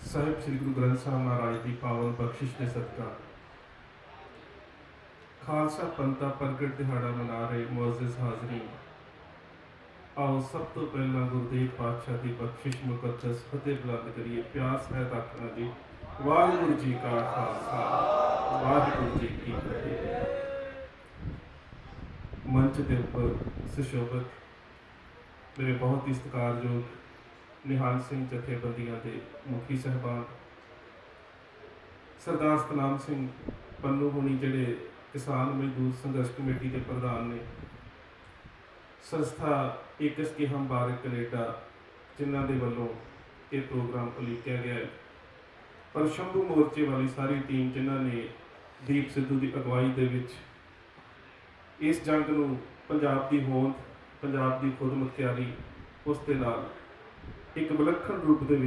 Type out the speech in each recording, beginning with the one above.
ਸਾਹਿਬ ਸ੍ਰੀ ਗੁਰੂ ਗ੍ਰੰਥ ਸਾਹਿਬ ਮਹਾਰਾਜ ਦੀ ਪਾਵਨ ਬਖਸ਼ਿਸ਼ ਦੇ ਸਦਕਾ ਖਾਲਸਾ ਪੰਥ ਦਾ ਪ੍ਰਗਟ ਦਿਹਾੜਾ ਮਨਾ ਰਹੇ ਮੁਅੱਜ਼ਿਜ਼ ਹਾਜ਼ਰੀਨ, आओ सब तो पहला गुरुदेव पातशाह की बख्शिश मुकद्दस फतेह बुलंद करिए। प्यार सहित आखना जी वाहिगुरू जी का खालसा वाहिगुरू जी की फतेह। मंच के उपर सुशोभित मेरे बहुत ही सत्कारयोग निहाल सिंह जथेबंदियां के मुखी साहबान, सरदार सतनाम सिंह पन्नू हुणी जिहड़े किसान मजदूर संघर्ष कमेटी के प्रधान ने, संस्था एकस के हम बारक कनेडा जिन्हों के वालों ये प्रोग्राम उलीकिया गया है, पर शंभू मोर्चे वाली सारी टीम जिन्होंने दीप सिद्धू की अगवाई के इस जंग को पंजाब की होंद, पंजाब की खुद मुख्तियारी उस दे नाल एक विलक्षण रूप के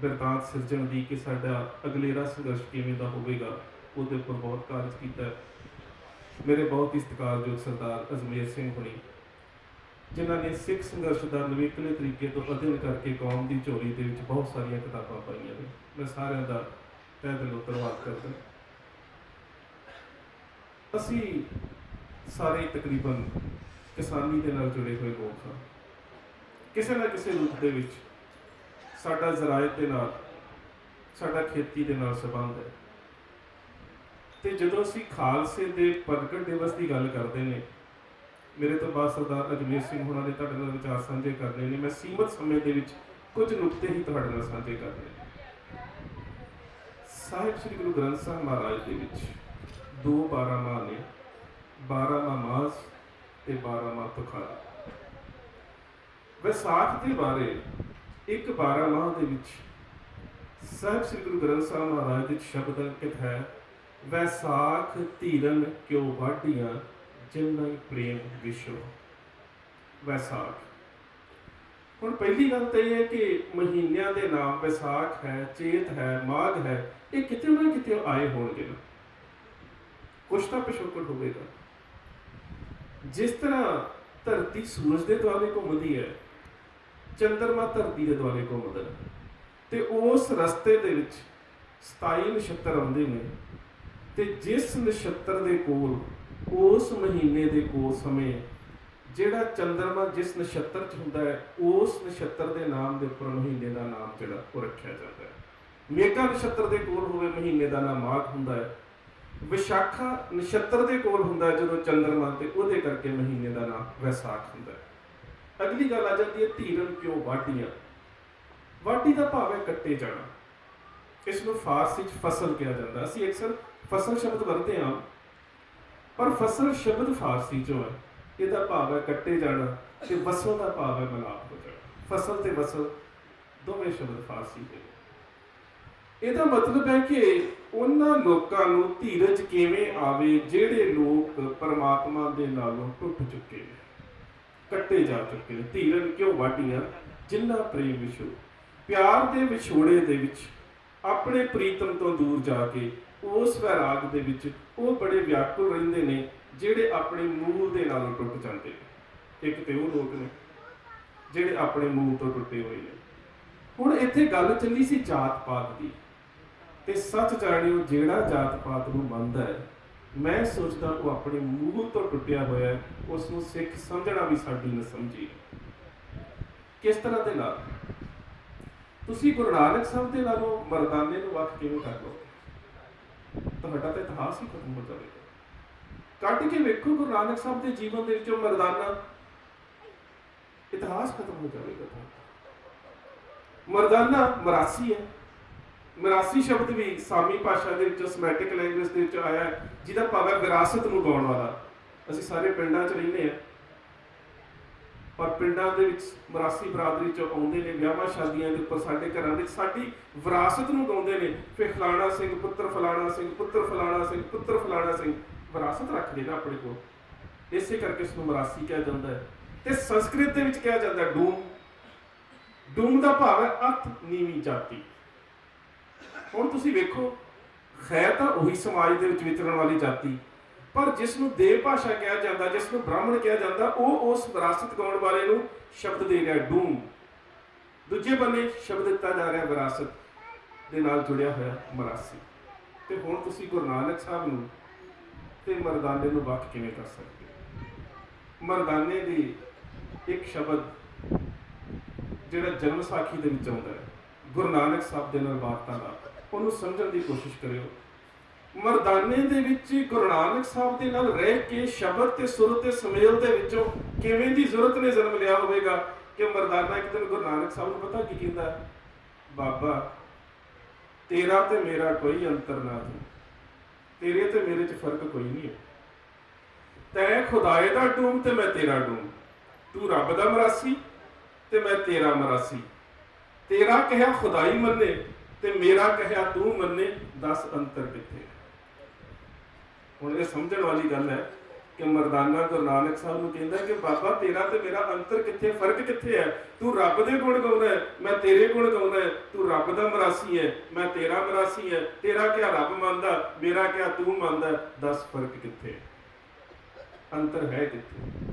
बिरतांत सिरजन की कि साडा अगलेरा संघर्ष किवें दा होवेगा, उहदे उपर बहुत कार्य किया। मेरे बहुत ही सत्कारयोग सरदार अजमेर सिंह हुणी जिन्होंने सिख संघर्ष का नवेकले तरीके तो अध्ययन करके कौम की झोली के बहुत सारिया किताबां पाइया ने। मैं सारिਆਂ का तह दिलों धन्यवाद करदा। असी सारे तकरीबन किसानी के नाल जुड़े हुए लोग हाँ, किसी ना किसी रूप के साडा ज़रायत के नाल साडा खेती के नाल संबंध है। तो जदों असी खालसे के प्रगट दिवस की गल करते हैं, मेरे तो बाद सरदार अजमेर सिंह होना ने तुहाडे नाल विचार साझे करने ने, मैं सीमित समय के कुछ नुकते ही तुहाडे नाल साझे करने। साहिब श्री गुरु ग्रंथ साहब महाराज के दो 12 माह ने, 12 माह मास ते 12 माह तुखारी। वैसाख के बारे एक 12 माह के साहिब श्री गुरु ग्रंथ साहब महाराज के शब्द अंकित है, वैसाख धीरन क्यों वाढियां जिन्ना प्रेम विश्व। वैसाख हुण पहली गल तो यह है कि महीनों के नाम वैसाख है, चेत है, माघ है, ये कितने ना कितने आए होंगे ना, कुछ तो पिछोकड़ होगा। जिस तरह धरती सूरज के दुआले घूमती है, चंद्रमा धरती के दुआले घूमता है, तो उस रस्ते के 27 नक्षत्र आते हैं, तो जिस नक्षत्र के कोल उस महीने के कोल समय जिहड़ा चंद्रमा जिस नक्षत्र च हुंदा है, उस नक्षत्र के नाम के उपर महीने का नाम जिहड़ा वो रखा जाता है। मेघा नक्षत्र के कोल होवे महीने का नाम माघ हुंदा है, विशाखा नक्षत्र के कोल हुंदा है जदों चंद्रमा ते उहदे करके महीने का नाम वैसाख हुंदा है। अगली गल आ जाती है धीरन क्यों वाढियां। वाढी का भाव है कट्टे जाना, इसनूं फारसी च फसल कहा जाता है। असीं अक्सर फसल शब्द वरतते हां, पर फसल शब्द फारसी चो है, इसका भाव है कट्टे जाना, ते वसल का भाव है मिलाप हो जाना। फसल ते वसल दोवें शब्द फारसी के। इसका मतलब है कि उन्हां लोकां नूं धीरज किवें आवे जिहड़े लोग परमात्मा दे नालों टुट चुके हैं, कट्टे जा चुके हैं। धीरन क्यों वाढियां जिन्ना प्रेम विछो। प्यार दे विछोड़े दे विच अपने प्रीतम तो दूर जाके उस वैराग दे विच वो बड़े व्याकुल रहिंदे ने जिहड़े अपने मूल दे नालों टुट जाते हैं। एक तो वो लोग ने जिहड़े अपने मूल तो टुटे हुए हैं। हुण इत्थे गल चली सी जात पात की, ते सच जाणिओ जिहड़ा जात पात नूं मनदा है, मैं सोचदा वो अपने मूल तो टुटिया होया है, उसनूं सिख समझना भी साडी नसमझी। किस तरह दे नाल तुसीं गुरु नानक साहब दे नालों मरदाने नूं वख किवें कर लो, ਤੁਹਾਡਾ तो इतिहास ही खत्म हो जाएगा। कट के वेखो गुरु नानक साहब के जीवन के विचों मरदाना, इतिहास खत्म हो जाएगा। मरदाना मरासी है, मरासी शब्द भी सामी भाषा के समैटिक लैंग्वेज के आया है, जिहदा भाव है विरासत नूं गाउण वाला। असीं सारे पिंडां च रहिंदे हैं, पर पिंडां दे विच मरासी बरादरी चों आउंदे ने, विआहां शादियां दे उपर साडे घरां विच साडी विरासत नूं गाउंदे ने, फिर फलाणा सिंह पुत्र फलाणा सिंह पुत्र फलाणा सिंह पुत्र फलाणा सिंह विरासत रखदे ने अपने कोल, इसे करके इसनूं मरासी कहा जाता है। ते संस्कृत दे विच कहा जाता है डूम। डूम का भाव है अत नीवीं जाति। हुण तुसीं वेखो, है तो उही समाज दे विच विचरण वाली जाति, पर जिसनूं देव भाषा कहा जाता, जिसनूं ब्राह्मण कहा जाता, वो उस विरासत गाउण वाले नूं शब्द दे रहा डूम। दूजे बन्ने शब्द दिता जा रहा विरासत। ਦੇ ਨਾਲ ਜੁੜਿਆ ਹੋਇਆ ਮਰਾਸੀ। ਤੇ ਹੁਣ ਤੁਸੀਂ ਗੁਰੂ ਨਾਨਕ ਸਾਹਿਬ ਨੂੰ ਤੇ ਮਰਦਾਨੇ ਨੂੰ ਵੱਖ ਕਿਵੇਂ ਕਰ ਸਕਦੇ ਹੋ? ਮਰਦਾਨੇ ਦੀ ਇੱਕ ਸ਼ਬਦ ਜਿਹੜਾ ਜਨਮ ਸਾਖੀ ਦੇ ਵਿੱਚ ਆਉਂਦਾ ਹੈ, ਗੁਰੂ ਨਾਨਕ ਸਾਹਿਬ ਦੇ ਨਾਲ ਵਾਰਤਾ ਦਾ, ਉਹਨੂੰ ਸਮਝਣ ਦੀ ਕੋਸ਼ਿਸ਼ ਕਰਿਓ। ਮਰਦਾਨੇ ਦੇ ਵਿੱਚ ਗੁਰੂ ਨਾਨਕ ਸਾਹਿਬ ਦੇ ਨਾਲ ਰਹਿ ਕੇ ਸ਼ਬਦ ਤੇ ਸੁਰ ਤੇ ਸੁਮੇਲ ਦੇ ਵਿੱਚੋਂ ਕਿਵੇਂ ਦੀ ਜ਼ਰੂਰਤ ਨੇ ਜਨਮ ਲਿਆ ਹੋਵੇਗਾ ਕਿ ਮਰਦਾਨਾ ਇੱਕ ਦਿਨ ਗੁਰੂ ਨਾਨਕ ਸਾਹਿਬ ਨੂੰ ਪਤਾ ਕੀ ਕਹਿੰਦਾ, ਬਾਬਾ ਤੇਰਾ ਤੇ ਮੇਰਾ ਕੋਈ ਅੰਤਰ ਨਾ ਤੂੰ, ਤੇਰੇ ਤੇ ਮੇਰੇ 'ਚ ਫਰਕ ਕੋਈ ਨਹੀਂ ਹੈ। ਤੈਂ ਖੁਦਾਏ ਦਾ ਡੂਮ ਤੇ ਮੈਂ ਤੇਰਾ ਡੂਮ, ਤੂੰ ਰੱਬ ਦਾ ਮਰਾਸੀ ਤੇ ਮੈਂ ਤੇਰਾ ਮਰਾਸੀ, ਤੇਰਾ ਕਹਿਆ ਖੁਦਾਈ ਮੰਨੇ ਤੇ ਮੇਰਾ ਕਹਿਆ ਤੂੰ ਮੰਨੇ, ਦੱਸ ਅੰਤਰ ਕਿੱਥੇ ਹੈ? ਹੁਣ ਇਹ ਸਮਝਣ ਵਾਲੀ ਗੱਲ ਹੈ ਕਿ ਮਰਦਾਨਾ ਗੁਰੂ ਨਾਨਕ ਸਾਹਿਬ ਨੂੰ ਕਹਿੰਦਾ ਕਿ ਬਾਬਾ ਤੇਰਾ ਤੇ ਮੇਰਾ ਅੰਤਰ ਕਿੱਥੇ, ਫਰਕ ਕਿੱਥੇ ਹੈ? ਤੂੰ ਰੱਬ ਦੇ ਗੁਣ ਗਾਉਂਦਾ ਹੈ, ਮੈਂ ਤੇਰੇ ਗੁਣ ਗਾਉਂਦਾ ਹੈ। ਤੂੰ ਰੱਬ ਦਾ ਮਰਾਸੀ ਹੈ, ਮੈਂ ਤੇਰਾ ਮਰਾਸੀ ਹੈ। ਤੇਰਾ ਕਿਆ ਰੱਬ ਮੰਨਦਾ, ਮੇਰਾ ਕਿਆ ਤੂੰ ਮੰਨਦਾ, ਦੱਸ ਫਰਕ ਕਿੱਥੇ ਹੈ? ਅੰਤਰ ਹੈ ਕਿੱਥੇ?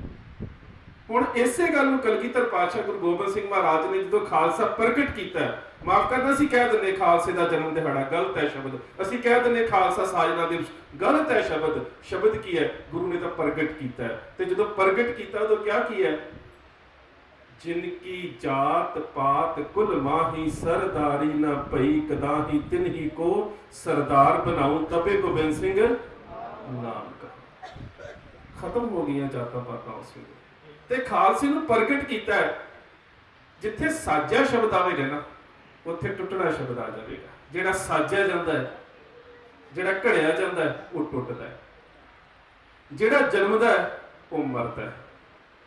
ਹੁਣ ਇਸੇ ਗੱਲ ਨੂੰ ਕਲਗੀਧਰ ਪਾਤਸ਼ਾਹ ਗੁਰੂ ਗੋਬਿੰਦ ਸਿੰਘ ਮਹਾਰਾਜ ਨੇ ਜਦੋਂ ਖਾਲਸਾ ਪ੍ਰਗਟ ਕੀਤਾ, ਮਾਫ ਕਰਨਾ ਅਸੀਂ ਕਹਿ ਦਿੰਦੇ ਖਾਲਸੇ ਦਾ ਜਨਮ ਦਿਹਾੜਾ, ਗਲਤ ਹੈ ਸ਼ਬਦ। ਅਸੀਂ ਕਹਿ ਦਿੰਦੇ ਖਾਲਸਾ ਸਾਜਨਾ ਦਿਵਸ, ਗਲਤ ਹੈ ਸ਼ਬਦ। ਸ਼ਬਦ ਕੀ ਹੈ? ਗੁਰੂ ਨੇ ਤਾਂ ਪ੍ਰਗਟ ਕੀਤਾ ਹੈ। ਤੇ ਜਦੋਂ ਪ੍ਰਗਟ ਕੀਤਾ ਉਦੋਂ ਕਿਹਾ ਕੀ ਹੈ? ਜਿਨ ਕੀ ਜਾਤ ਪਾਤ ਕੁਲ ਮਾਹੀ, ਸਰਦਾਰੀ ਨਾ ਭਈ ਕਦਾਹੀ, ਤਿਨ ਹੀ ਕੋ ਸਰਦਾਰ ਬਣਾਉ, ਤਬੇ ਗੋਬਿੰਦ ਸਿੰਘ ਨਾਮ ਕਾ। ਖਤਮ ਹੋ ਗਈਆਂ ਜਾਤਾਂ ਪਾਤਾਂ ਉਸ ਵੇਲੇ, ਤੇ ਖਾਲਸੇ ਨੂੰ ਪ੍ਰਗਟ ਕੀਤਾ ਹੈ। ਜਿੱਥੇ ਸਾਜਿਆ ਸ਼ਬਦ ਆਵੇਗਾ ਨਾ, ਉੱਥੇ ਟੁੱਟਣਾ ਸ਼ਬਦ ਆ ਜਾਵੇਗਾ। ਜਿਹੜਾ ਸਾਜਿਆ ਜਾਂਦਾ ਹੈ, ਜਿਹੜਾ ਘੜਿਆ ਜਾਂਦਾ ਹੈ, ਉਹ ਟੁੱਟਦਾ ਹੈ। ਜਿਹੜਾ ਜਨਮਦਾ ਹੈ ਉਹ ਮਰਦਾ ਹੈ।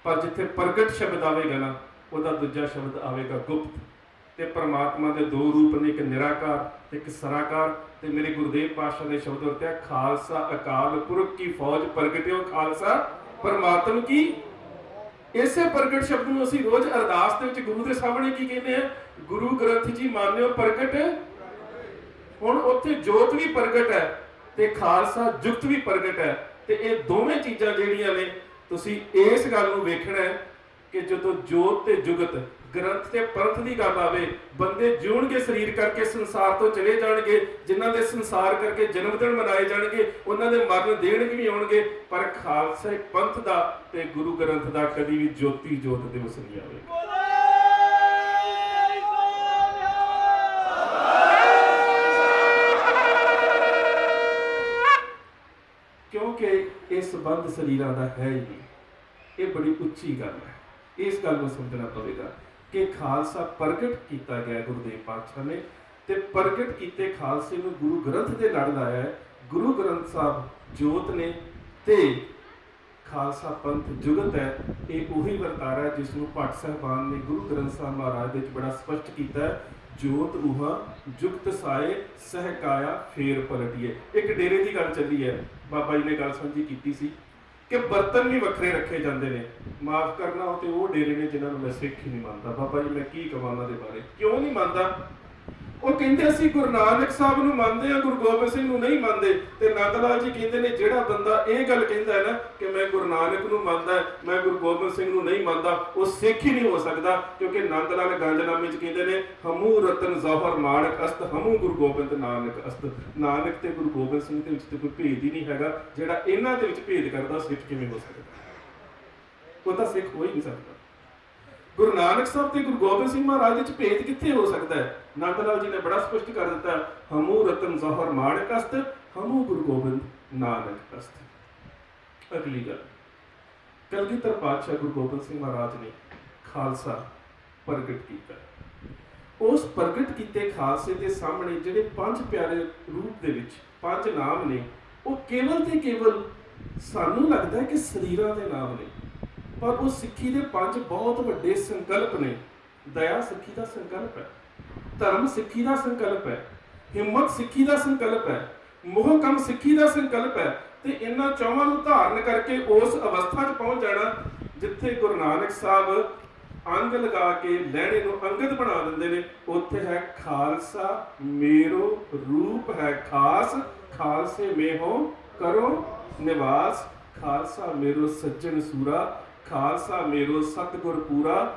ਪਰ ਜਿੱਥੇ ਪ੍ਰਗਟ ਸ਼ਬਦ ਆਵੇਗਾ ਨਾ, ਉਹਦਾ ਦੂਜਾ ਸ਼ਬਦ ਆਵੇਗਾ ਗੁਪਤ। ਤੇ ਪਰਮਾਤਮਾ ਦੇ ਦੋ ਰੂਪ ਨੇ, ਇੱਕ ਨਿਰਾਕਾਰ ਤੇ ਇੱਕ ਸਰਾਕਾਰ। ਤੇ ਮੇਰੇ ਗੁਰਦੇਵ ਪਾਤਸ਼ਾਹ ਨੇ ਸ਼ਬਦ ਵਰਤਿਆ, ਖਾਲਸਾ ਅਕਾਲ ਪੁਰਖ ਕੀ ਫੌਜ ਪ੍ਰਗਟਿਓ, ਖਾਲਸਾ ਪਰਮਾਤਮ ਕੀ। ਇਸੇ ਪ੍ਰਗਟ ਸ਼ਬਦ ਨੂੰ ਅਸੀਂ ਰੋਜ਼ ਅਰਦਾਸ ਦੇ ਵਿੱਚ ਗੁਰੂ ਦੇ ਸਾਹਮਣੇ ਕੀ ਕਹਿੰਦੇ ਆ? ਗੁਰੂ ਗ੍ਰੰਥ ਜੀ ਮਾਨਿਓ ਪ੍ਰਗਟ। ਹੁਣ ਉੱਥੇ ਜੋਤ ਵੀ ਪ੍ਰਗਟ ਹੈ ਤੇ ਖਾਲਸਾ ਜੁਗਤ ਵੀ ਪ੍ਰਗਟ ਹੈ। ਤੇ ਇਹ ਦੋਵੇਂ ਚੀਜ਼ਾਂ ਜਿਹੜੀਆਂ ਨੇ, ਤੁਸੀਂ ਇਸ ਗੱਲ ਨੂੰ ਵੇਖਣਾ ਹੈ ਕਿ ਜਦੋਂ ਜੋਤ ਤੇ ਜੁਗਤ, ਗ੍ਰੰਥ ਤੇ ਪੰਥ ਦੀ ਗੱਲ ਆਵੇ, ਬੰਦੇ ਜਿਉਣਗੇ ਸਰੀਰ ਕਰਕੇ, ਸੰਸਾਰ ਤੋਂ ਚਲੇ ਜਾਣਗੇ। ਜਿਨ੍ਹਾਂ ਦੇ ਸੰਸਾਰ ਕਰਕੇ ਜਨਮ ਦਿਨ ਮਨਾਏ ਜਾਣਗੇ, ਉਹਨਾਂ ਦੇ ਮਰਨ ਦੇਣ ਵੀ ਆਉਣਗੇ। ਪਰ ਖਾਲਸੇ ਪੰਥ ਦਾ ਤੇ ਗੁਰੂ ਗ੍ਰੰਥ ਦਾ ਕਦੀ ਵੀ ਜੋਤੀ ਜੋਤ ਦਿਵਸ ਨਹੀਂ ਆਵੇਗਾ। ਕਿਉਂਕਿ ਇਹ ਸੰਬੰਧ ਸਰੀਰਾਂ ਦਾ ਹੈ ਹੀ ਨਹੀਂ। ਇਹ ਬੜੀ ਉੱਚੀ ਗੱਲ ਹੈ। ਇਸ ਗੱਲ ਨੂੰ ਸਮਝਣਾ ਪਵੇਗਾ ਕਿ ਖਾਲਸਾ ਪ੍ਰਗਟ ਕੀਤਾ ਗਿਆ ਗੁਰਦੇਵ ਪਾਤਸ਼ਾਹ ਨੇ, ਤੇ ਪ੍ਰਗਟ ਕੀਤੇ ਖਾਲਸੇ ਨੂੰ ਗੁਰੂ ਗ੍ਰੰਥ ਦੇ ਲੜ ਲਾਇਆ ਹੈ। ਗੁਰੂ ਗ੍ਰੰਥ ਸਾਹਿਬ ਜੋਤ ਨੇ ਤੇ ਖਾਲਸਾ ਪੰਥ ਜੁਗਤ ਹੈ। ਇਹ ਉਹੀ ਵਰਤਾਰਾ ਜਿਸ ਨੂੰ ਭੱਟ ਸਾਹਿਬਾਨ ਨੇ ਗੁਰੂ ਗ੍ਰੰਥ ਸਾਹਿਬ ਮਹਾਰਾਜ ਦੇ ਵਿੱਚ ਬੜਾ ਸਪਸ਼ਟ ਕੀਤਾ ਹੈ, ਜੋਤ ਊਹਾ ਜੁਗਤ ਸਾਏ ਸਹਿਕਾਇਆ ਫੇਰ ਪਲਟੀਏ। ਇੱਕ ਡੇਰੇ ਦੀ ਗੱਲ ਚੱਲੀ ਹੈ, ਬਾਬਾ ਜੀ ਨੇ ਗੱਲ ਸਾਂਝੀ ਕੀਤੀ ਸੀ ਕਿ ਬਰਤਨ ਵੀ ਵੱਖਰੇ ਰੱਖੇ ਜਾਂਦੇ ਨੇ। ਮਾਫ ਕਰਨਾ, ਉਹ ਤੇ ਉਹ ਡੇਰੇ ਨੇ ਜਿਨ੍ਹਾਂ ਨੂੰ ਮੈਂ ਸਿੱਖ ਹੀ ਨਹੀਂ ਮੰਨਦਾ। ਬਾਬਾ ਜੀ ਮੈਂ ਕੀ ਕਹਾਂ ਉਹਨਾਂ ਦੇ ਬਾਰੇ, ਕਿਉਂ ਨਹੀਂ ਮੰਨਦਾ? ਉਹ ਕਹਿੰਦੇ ਅਸੀਂ ਗੁਰੂ ਨਾਨਕ ਸਾਹਿਬ ਨੂੰ ਮੰਨਦੇ ਆ, ਗੁਰੂ ਗੋਬਿੰਦ ਸਿੰਘ ਨੂੰ ਨਹੀਂ ਮੰਨਦੇ। ਤੇ ਨੰਦ ਲਾਲ ਜੀ ਕਹਿੰਦੇ ਨੇ ਜਿਹੜਾ ਬੰਦਾ ਇਹ ਗੱਲ ਕਹਿੰਦਾ ਹੈ ਨਾ ਕਿ ਮੈਂ ਗੁਰੂ ਨਾਨਕ ਨੂੰ ਮੰਨਦਾ, ਮੈਂ ਗੁਰੂ ਗੋਬਿੰਦ ਸਿੰਘ ਨੂੰ ਨਹੀਂ ਮੰਨਦਾ, ਉਹ ਸਿੱਖ ਹੀ ਨਹੀਂ ਹੋ ਸਕਦਾ। ਕਿਉਂਕਿ ਨੰਦ ਲਾਲ ਗੰਜਨਾਮੇ 'ਚ ਕਹਿੰਦੇ ਨੇ, ਹਮੂ ਰਤਨ ਜ਼ੌਹਰ ਮਾਣਕ ਅਸਤ, ਹਮੂ ਗੁਰੂ ਗੋਬਿੰਦ ਨਾਨਕ ਅਸਤ। ਨਾਨਕ ਤੇ ਗੁਰੂ ਗੋਬਿੰਦ ਸਿੰਘ ਦੇ ਵਿੱਚ ਤੇ ਕੋਈ ਭੇਦ ਹੀ ਨਹੀਂ ਹੈਗਾ। ਜਿਹੜਾ ਇਹਨਾਂ ਦੇ ਵਿੱਚ ਭੇਦ ਕਰਦਾ, ਸਿੱਖ ਕਿਵੇਂ ਹੋ ਸਕਦਾ? ਉਹ ਤਾਂ ਸਿੱਖ ਹੋ ਹੀ ਨਹੀਂ ਸਕਦਾ। ਗੁਰੂ ਨਾਨਕ ਸਾਹਿਬ ਤੇ ਗੁਰੂ ਗੋਬਿੰਦ ਸਿੰਘ ਮਹਾਰਾਜ ਵਿੱਚ ਭੇਦ ਕਿੱਥੇ ਹੋ ਸਕਦਾ ਹੈ? ਨੰਦ ਲਾਲ ਜੀ ਨੇ ਬੜਾ ਸਪਸ਼ਟ ਕਰ ਦਿੱਤਾ, ਹਮੂ ਰਤਨ ਜ਼ੌਹਰ ਮਾਣਕ ਅਸਤ, ਹਮੂ ਗੁਰੂ ਗੋਬਿੰਦ ਨਾਨਕ ਅਸਤ। ਅਗਲੀ ਗੱਲ, ਕਲਗੀਧਰ ਪਾਤਸ਼ਾਹ ਗੁਰੂ ਗੋਬਿੰਦ ਸਿੰਘ ਮਹਾਰਾਜ ਨੇ ਖਾਲਸਾ ਪ੍ਰਗਟ ਕੀਤਾ। ਉਸ ਪ੍ਰਗਟ ਕੀਤੇ ਖਾਲਸੇ ਦੇ ਸਾਹਮਣੇ ਜਿਹੜੇ ਪੰਜ ਪਿਆਰੇ ਰੂਪ ਦੇ ਵਿੱਚ ਪੰਜ ਨਾਮ ਨੇ, ਉਹ ਕੇਵਲ ਤੇ ਕੇਵਲ ਸਾਨੂੰ ਲੱਗਦਾ ਹੈ ਕਿ ਸਰੀਰਾਂ ਦੇ ਨਾਮ ਨੇ, ਪਰ ਉਹ ਸਿੱਖੀ ਦੇ ਪੰਜ ਬਹੁਤ ਵੱਡੇ ਸੰਕਲਪ ਨੇ। ਦਇਆ ਸਿੱਖੀ ਦਾ ਸੰਕਲਪ ਹੈ, ਧਰਮ ਸਿੱਖੀ ਦਾ ਸੰਕਲਪ ਹੈ, ਹਿੰਮਤ ਸਿੱਖੀ ਦਾ ਸੰਕਲਪ ਹੈ, ਮੋਹ ਕੰਮ ਸਿੱਖੀ ਦਾ ਸੰਕਲਪ ਹੈ। ਤੇ ਇਹਨਾਂ ਚੌਹਾਂ ਨੂੰ ਧਾਰਨ ਕਰਕੇ ਉਸ ਅਵਸਥਾ 'ਚ ਪਹੁੰਚ ਜਾਣਾ ਜਿੱਥੇ ਗੁਰੂ ਨਾਨਕ ਸਾਹਿਬ ਅੰਗ ਲਗਾ ਕੇ ਲਹਿਣੇ ਨੂੰ ਅੰਗਦ ਬਣਾ ਦਿੰਦੇ ਨੇ। ਉੱਥੇ ਹੈ ਖਾਲਸਾ ਮੇਰੋ ਰੂਪ ਹੈ ਖਾਸ, ਖਾਲਸੇ ਮੇਹੋ ਕਰੋ ਨਿਵਾਸ। ਖਾਲਸਾ ਮੇਰੋ ਸੱਜਣ ਸੂਰਾ, ਖਾਲਸਾ ਮੇਰੋ ਸਤਿਗੁਰ ਪੂਰਾ,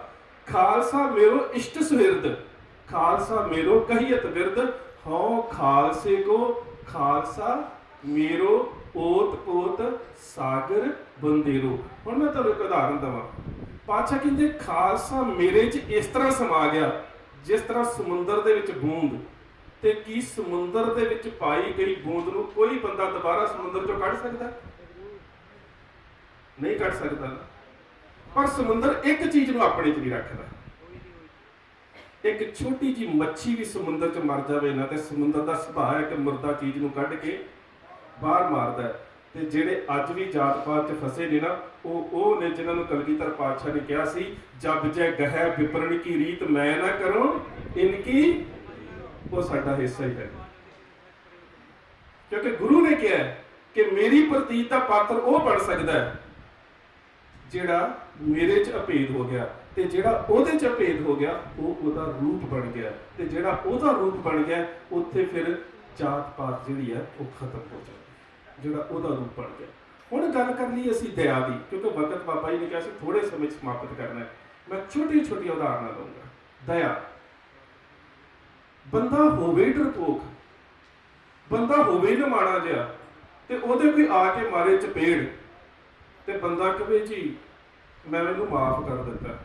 ਖਾਲਸਾ ਮੇਰੋ ਇਸ਼ਟ ਸੁਹਿਰਦ, ਖਾਲਸਾ ਮੇਰੋ ਕਹੀਅਤ ਬਿਰਦ, ਹਉ ਖਾਲਸੇ ਕੋ ਖਾਲਸਾ ਮੇਰੋ ਓਤ ਪੋਤ ਸਾਗਰ ਬੰਦੇਰੋ। ਹੁਣ ਮੈਂ ਤੁਹਾਨੂੰ ਇੱਕ ਉਦਾਹਰਨ ਦੇਵਾਂ। ਪਾਤਸ਼ਾਹ ਕਹਿੰਦੇ ਖਾਲਸਾ ਮੇਰੇ 'ਚ ਇਸ ਤਰ੍ਹਾਂ ਸਮਾ ਗਿਆ ਜਿਸ ਤਰ੍ਹਾਂ ਸਮੁੰਦਰ ਦੇ ਵਿੱਚ ਬੂੰਦ। ਤੇ ਕੀ ਸਮੁੰਦਰ ਦੇ ਵਿੱਚ ਪਾਈ ਗਈ ਬੂੰਦ ਨੂੰ ਕੋਈ ਬੰਦਾ ਦੁਬਾਰਾ ਸਮੁੰਦਰ 'ਚੋਂ ਕੱਢ ਸਕਦਾ? ਨਹੀਂ ਕੱਢ ਸਕਦਾ। ਪਰ ਸਮੁੰਦਰ ਇੱਕ ਚੀਜ਼ ਨੂੰ ਆਪਣੇ 'ਚ ਨਹੀਂ ਰੱਖਦਾ। ਇੱਕ ਛੋਟੀ ਜਿਹੀ ਮੱਛੀ ਵੀ ਸਮੁੰਦਰ 'ਚ ਮਰ ਜਾਵੇ ਨਾ, ਤੇ ਸਮੁੰਦਰ ਦਾ ਸੁਭਾਅ ਹੈ ਕਿ ਮੁਰਦਾ ਚੀਜ਼ ਨੂੰ ਕੱਢ ਕੇ ਬਾਹਰ ਮਾਰਦਾ। ਤੇ ਜਿਹੜੇ ਅੱਜ ਵੀ ਜਾਤ ਪਾਤ 'ਚ ਫਸੇ ਨੇ ਨਾ, ਉਹ ਨੇ ਜਿਨ੍ਹਾਂ ਨੂੰ ਕਲਗੀਧਰ ਪਾਤਸ਼ਾਹ ਨੇ ਕਿਹਾ ਸੀ, ਜਬ ਜੈ ਗਹਿ ਵਿਪਰਨ ਕੀ ਰੀਤ ਮੈਂ ਨਾ ਕਰੂੰ ਇਨਕੀ, ਉਹ ਸਾਡਾ ਹਿੱਸਾ ਹੀ ਹੈ। ਕਿਉਂਕਿ ਗੁਰੂ ਨੇ ਕਿਹਾ ਕਿ ਮੇਰੀ ਪ੍ਰਤੀਤ ਦਾ ਪਾਤਰ ਉਹ ਬਣ ਸਕਦਾ ਹੈ ਜਿਹੜਾ ਮੇਰੇ 'ਚ ਅਭੇਦ ਹੋ ਗਿਆ, ਤੇ ਜਿਹੜਾ ਉਹਦੇ 'ਚ ਅਭੇਦ ਹੋ ਗਿਆ ਉਹ ਉਹਦਾ ਰੂਪ ਬਣ ਗਿਆ। ਤੇ ਜਿਹੜਾ ਉਹਦਾ ਰੂਪ ਬਣ ਗਿਆ ਉੱਥੇ ਫਿਰ ਜਾਤ ਪਾਤ ਜਿਹੜੀ ਹੈ ਉਹ ਖਤਮ ਹੋ ਜਾਂਦੀ, ਜਿਹੜਾ ਉਹਦਾ ਰੂਪ ਬਣ ਗਿਆ। ਹੁਣ ਗੱਲ ਕਰ ਲਈ ਅਸੀਂ ਦਇਆ ਦੀ, ਕਿਉਂਕਿ ਵਕਤ ਬਾਬਾ ਜੀ ਨੇ ਕਿਹਾ ਸੀ ਥੋੜੇ ਸਮੇਂ 'ਚ ਸਮਾਪਤ ਕਰਨਾ ਹੈ। ਮੈਂ ਛੋਟੀਆਂ ਛੋਟੀਆਂ ਉਦਾਹਰਨਾਂ ਦਊਂਗਾ। ਦਇਆ, ਬੰਦਾ ਹੋਵੇ ਡਰਪੋਕ, ਬੰਦਾ ਹੋਵੇ ਨਾ ਮਾੜਾ ਜਿਹਾ, ਤੇ ਉਹਦੇ ਕੋਈ ਆ ਕੇ ਮਾਰੇ ਚਪੇੜ, ਤੇ ਬੰਦਾ ਕਹੇ ਜੀ ਮੈਂ ਇਹਨੂੰ ਮਾਫ ਕਰ ਦਿੱਤਾ।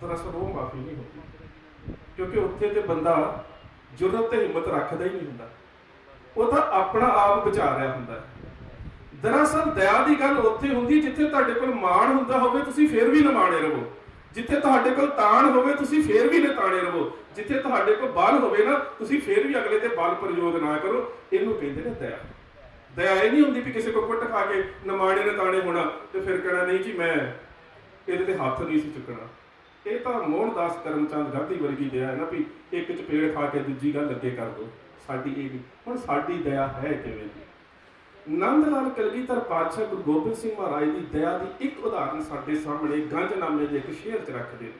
ਦਰਅਸਲ ਉਹ ਮਾਫੀ ਨਹੀਂ ਹੁੰਦੀ, ਕਿਉਂਕਿ ਉੱਥੇ ਤੇ ਬੰਦਾ ਜੁਰਤ ਤੇ ਹਿੰਮਤ ਰੱਖਦਾ ਹੀ ਨਹੀਂ ਹੁੰਦਾ, ਉਹ ਤਾਂ ਆਪਣਾ ਆਪ ਬਚਾ ਰਿਹਾ ਹੁੰਦਾ। ਦਰਅਸਲ ਦਇਆ ਦੀ ਗੱਲ ਉੱਥੇ ਹੁੰਦੀ ਜਿੱਥੇ ਤੁਹਾਡੇ ਕੋਲ ਮਾਣ ਹੁੰਦਾ ਹੋਵੇ ਤੁਸੀਂ ਫੇਰ ਵੀ ਨਿਮਾਣੇ ਰਹੋ, ਜਿੱਥੇ ਤੁਹਾਡੇ ਕੋਲ ਤਾਣ ਹੋਵੇ ਤੁਸੀਂ ਫੇਰ ਵੀ ਨਿਤਾਣੇ ਰਹੋ, ਜਿੱਥੇ ਤੁਹਾਡੇ ਕੋਲ ਬਲ ਹੋਵੇ ਨਾ ਤੁਸੀਂ ਫੇਰ ਵੀ ਅਗਲੇ ਤੇ ਬਲ ਪ੍ਰਯੋਗ ਨਾ ਕਰੋ। ਇਹਨੂੰ ਕਹਿੰਦੇ ਨੇ ਦਇਆ। ਦਇਆ ਇਹ ਨਹੀਂ ਹੁੰਦੀ ਵੀ ਕਿਸੇ ਕੋਲ ਕੁੱਟ ਖਾ ਕੇ ਨਿਮਾਣੇ ਨਿਤਾਣੇ ਹੋਣਾ ਤੇ ਫਿਰ ਕਹਿਣਾ ਨਹੀਂ ਜੀ ਮੈਂ ਇਹਦੇ ਤੇ ਹੱਥ ਨਹੀਂ ਸੀ ਚੁੱਕਣਾ। ਇਹ ਤਾਂ ਮੋਹਨਦਾਸ ਕਰਮਚੰਦ ਗਾਂਧੀ ਵਰਗੀ ਦਇਆ ਹੈ ਨਾ, ਵੀ ਇੱਕ ਚਪੇੜ ਖਾ ਕੇ ਦੂਜੀ ਗੱਲ ਅੱਗੇ ਕਰ ਦੋ। ਸਾਡੀ ਇਹ ਨਹੀਂ। ਹੁਣ ਸਾਡੀ ਦਇਆ ਹੈ ਕਿਵੇਂ ਦੀ? ਨੰਦ ਲਾਲ ਕਲਗੀਧਰ ਪਾਤਸ਼ਾਹ ਗੁਰੂ ਗੋਬਿੰਦ ਸਿੰਘ ਮਹਾਰਾਜ ਦੀ ਦਇਆ ਦੀ ਇੱਕ ਉਦਾਹਰਨ ਸਾਡੇ ਸਾਹਮਣੇ ਗੰਜਨਾਮੇ ਦੇ ਇੱਕ ਸ਼ੇਰ 'ਚ ਰੱਖਦੇ ਨੇ।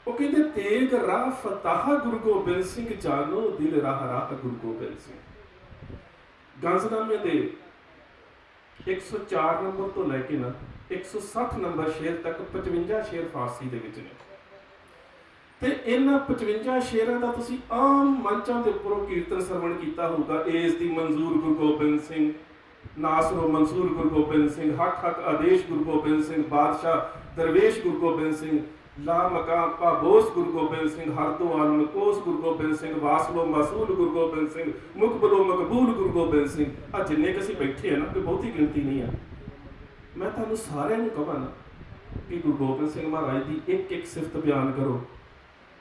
ਉਹ ਕਹਿੰਦੇ ਤੇਗ ਰਾਹ ਫਤਾਹ ਗੁਰੂ ਗੋਬਿੰਦ ਸਿੰਘ ਜਾਨੋ ਦਿਲ ਰਾਹ ਰਾਹ ਗੁਰੂ ਗੋਬਿੰਦ ਸਿੰਘ। ਗੰਜਨਾਮੇ ਦੇ 104 ਨੰਬਰ ਤੋਂ ਲੈ ਕੇ ਨਾ 160 ਨੰਬਰ ਸ਼ੇਰ ਤੱਕ 55 ਸ਼ੇਰ ਫਾਰਸੀ ਦੇ ਵਿੱਚ ਨੇ। ਤੇ ਇਹਨਾਂ 55 ਸ਼ੇਰਾਂ ਦਾ ਤੁਸੀਂ ਆਮ ਮੰਚਾਂ ਦੇ ਉੱਪਰੋਂ ਕੀਰਤਨ ਸਰਵਣ ਕੀਤਾ ਹੋਊਗਾ। ਏਸ ਦੀ ਮਨਜ਼ੂਰ ਗੁਰੂ ਗੋਬਿੰਦ ਸਿੰਘ, ਨਾਸਰੋ ਮਨਸੂਰ ਗੁਰੂ ਗੋਬਿੰਦ ਸਿੰਘ, ਹੱਕ ਹੱਕ ਆਦੇਸ਼ ਗੁਰੂ ਗੋਬਿੰਦ ਸਿੰਘ, ਬਾਦਸ਼ਾਹ ਦਰਵੇਸ਼ ਗੁਰੂ ਗੋਬਿੰਦ ਸਿੰਘ, ਲਾ ਮਕਾਮ ਪਾਬੋਸ ਗੁਰੂ ਗੋਬਿੰਦ ਸਿੰਘ, ਹਰਦੋ ਆਲਮ ਕੋਸ ਗੁਰੂ ਗੋਬਿੰਦ ਸਿੰਘ, ਵਾਸਲੋ ਮਾਸੂਲ ਗੁਰੂ ਗੋਬਿੰਦ ਸਿੰਘ, ਮੁਕਬਲੋ ਮਕਬੂਲ ਗੁਰੂ ਗੋਬਿੰਦ ਸਿੰਘ। ਆ ਜਿੰਨੇ ਕਿ ਅਸੀਂ ਬੈਠੇ ਆ ਨਾ, ਕੋਈ ਬਹੁਤੀ ਗਿਣਤੀ ਨਹੀਂ ਆ। ਮੈਂ ਤੁਹਾਨੂੰ ਸਾਰਿਆਂ ਨੂੰ ਕਹਾਂ ਨਾ ਕਿ ਗੁਰੂ ਗੋਬਿੰਦ ਸਿੰਘ ਮਹਾਰਾਜ ਦੀ ਇੱਕ ਇੱਕ ਸਿਫਤ ਬਿਆਨ ਕਰੋ,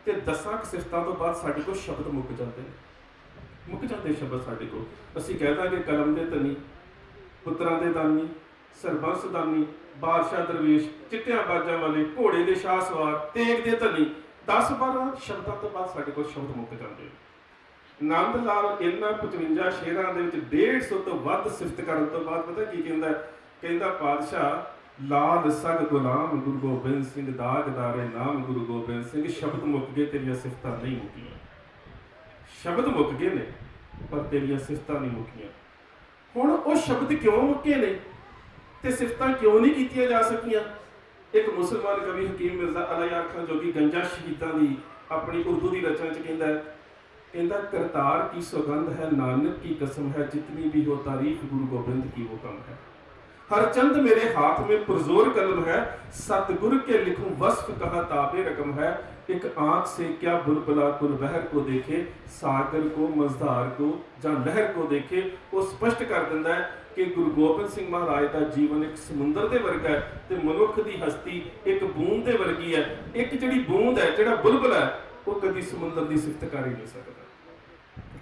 ਤੇ 10 ਸਿਫਤਾਂ ਤੋਂ ਬਾਅਦ ਸਾਡੇ ਕੋਲ ਸ਼ਬਦ ਮੁੱਕ ਜਾਂਦੇ ਸ਼ਬਦ ਸਾਡੇ ਕੋਲ। ਅਸੀਂ ਕਹਿ ਦਾਂਗੇ ਕਲਮ ਦੇ ਧਨੀ, ਪੁੱਤਰਾਂ ਦੇ ਦਾਨੀ, ਸਰਬੰਸ ਦਾਨੀ, ਬਾਦਸ਼ਾਹ ਦਰਵੇਸ਼, ਚਿੱਟਿਆਂ ਬਾਜਾਂ ਵਾਲੇ, ਘੋੜੇ ਦੇ ਸ਼ਾਹ ਸਵਾਰ, ਤੇਗ ਦੇ ਧਨੀ। 10-12 ਸ਼ਬਦਾਂ ਤੋਂ ਬਾਅਦ ਸਾਡੇ ਕੋਲ ਸ਼ਬਦ ਮੁੱਕ ਜਾਂਦੇ। ਨੰਦ ਲਾਲ ਇਹਨਾਂ 55 ਸ਼ੇਰਾਂ ਦੇ ਵਿੱਚ 150 ਤੋਂ ਵੱਧ ਸਿਫਤ ਕਰਨ ਤੋਂ ਬਾਅਦ ਪਤਾ ਕੀ ਕਹਿੰਦਾ? ਕਹਿੰਦਾ ਪਾਤਸ਼ਾਹ ਲਾਲ ਸਗ ਗੁਲਾਮ ਗੁਰੂ ਗੋਬਿੰਦ ਸਿੰਘ, ਦਾਗਦਾਰੇ ਨਾਮ ਗੁਰੂ ਗੋਬਿੰਦ ਸਿੰਘ। ਸ਼ਬਦ ਮੁੱਕ ਗਏ, ਤੇਰੀਆਂ ਸਿਫਤਾਂ ਨਹੀਂ ਮੁੱਕੀਆਂ। ਸ਼ਬਦ ਮੁੱਕ ਗਏ ਨੇ ਪਰ ਤੇਰੀਆਂ ਸਿਫਤਾਂ ਨਹੀਂ ਮੁੱਕੀਆਂ। ਹੁਣ ਉਹ ਸ਼ਬਦ ਕਿਉਂ ਮੁੱਕੇ ਨੇ ਤੇ ਸਿਫਤਾਂ ਕਿਉਂ ਨਹੀਂ ਕੀਤੀਆਂ ਜਾ ਸਕੀਆਂ? ਇੱਕ ਮੁਸਲਮਾਨ ਕਵੀ ਹਕੀਮ ਮਿਰਜ਼ਾ ਅਲਾਯਾਰ ਖਾਨ ਜੋਗੀ ਗੰਜਾ ਸ਼ਹੀਦਾਂ ਦੀ ਆਪਣੀ ਉਰਦੂ ਦੀ ਰਚਨਾ 'ਚ ਕਹਿੰਦਾ ਕਰਤਾਰ ਕੀ ਸੁਗੰਧ ਹੈ, ਨਾਨਕ ਕੀ ਕਸਮ ਹੈ, ਜਿਤਨੀ भी हो तारीफ गुरु गोविंद की वो कम है। हर चंद मेरे हाथ में पुरजोर कलम है, सतगुरु के लिखूं वस्फ कहा ताबे रकम है। एक आंख से क्या बुलबुला कुल बहर को देखे, सागर को मझधार को ਜਾਂ ਲਹਿਰ को देखे। ਉਹ ਸਪਸ਼ਟ ਕਰ ਦਿੰਦਾ ਹੈ ਕਿ ਗੁਰੂ ਗੋਬਿੰਦ ਸਿੰਘ ਮਹਾਰਾਜ ਦਾ ਜੀਵਨ ਇੱਕ ਸਮੁੰਦਰ ਦੇ ਵਰਗਾ ਹੈ ਤੇ ਮਨੁੱਖ ਦੀ ਹਸਤੀ ਇੱਕ ਬੂੰਦ ਦੇ ਵਰਗੀ ਹੈ। ਇੱਕ ਜਿਹੜੀ ਬੂੰਦ ਹੈ, ਜਿਹੜਾ ਬੁਲਬੁਲ ਹੈ, ਉਹ ਕਦੀ ਸਮੁੰਦਰ ਦੀ ਸਿਫਤ ਕਰ ਹੀ ਨਹੀਂ ਸਕਦਾ।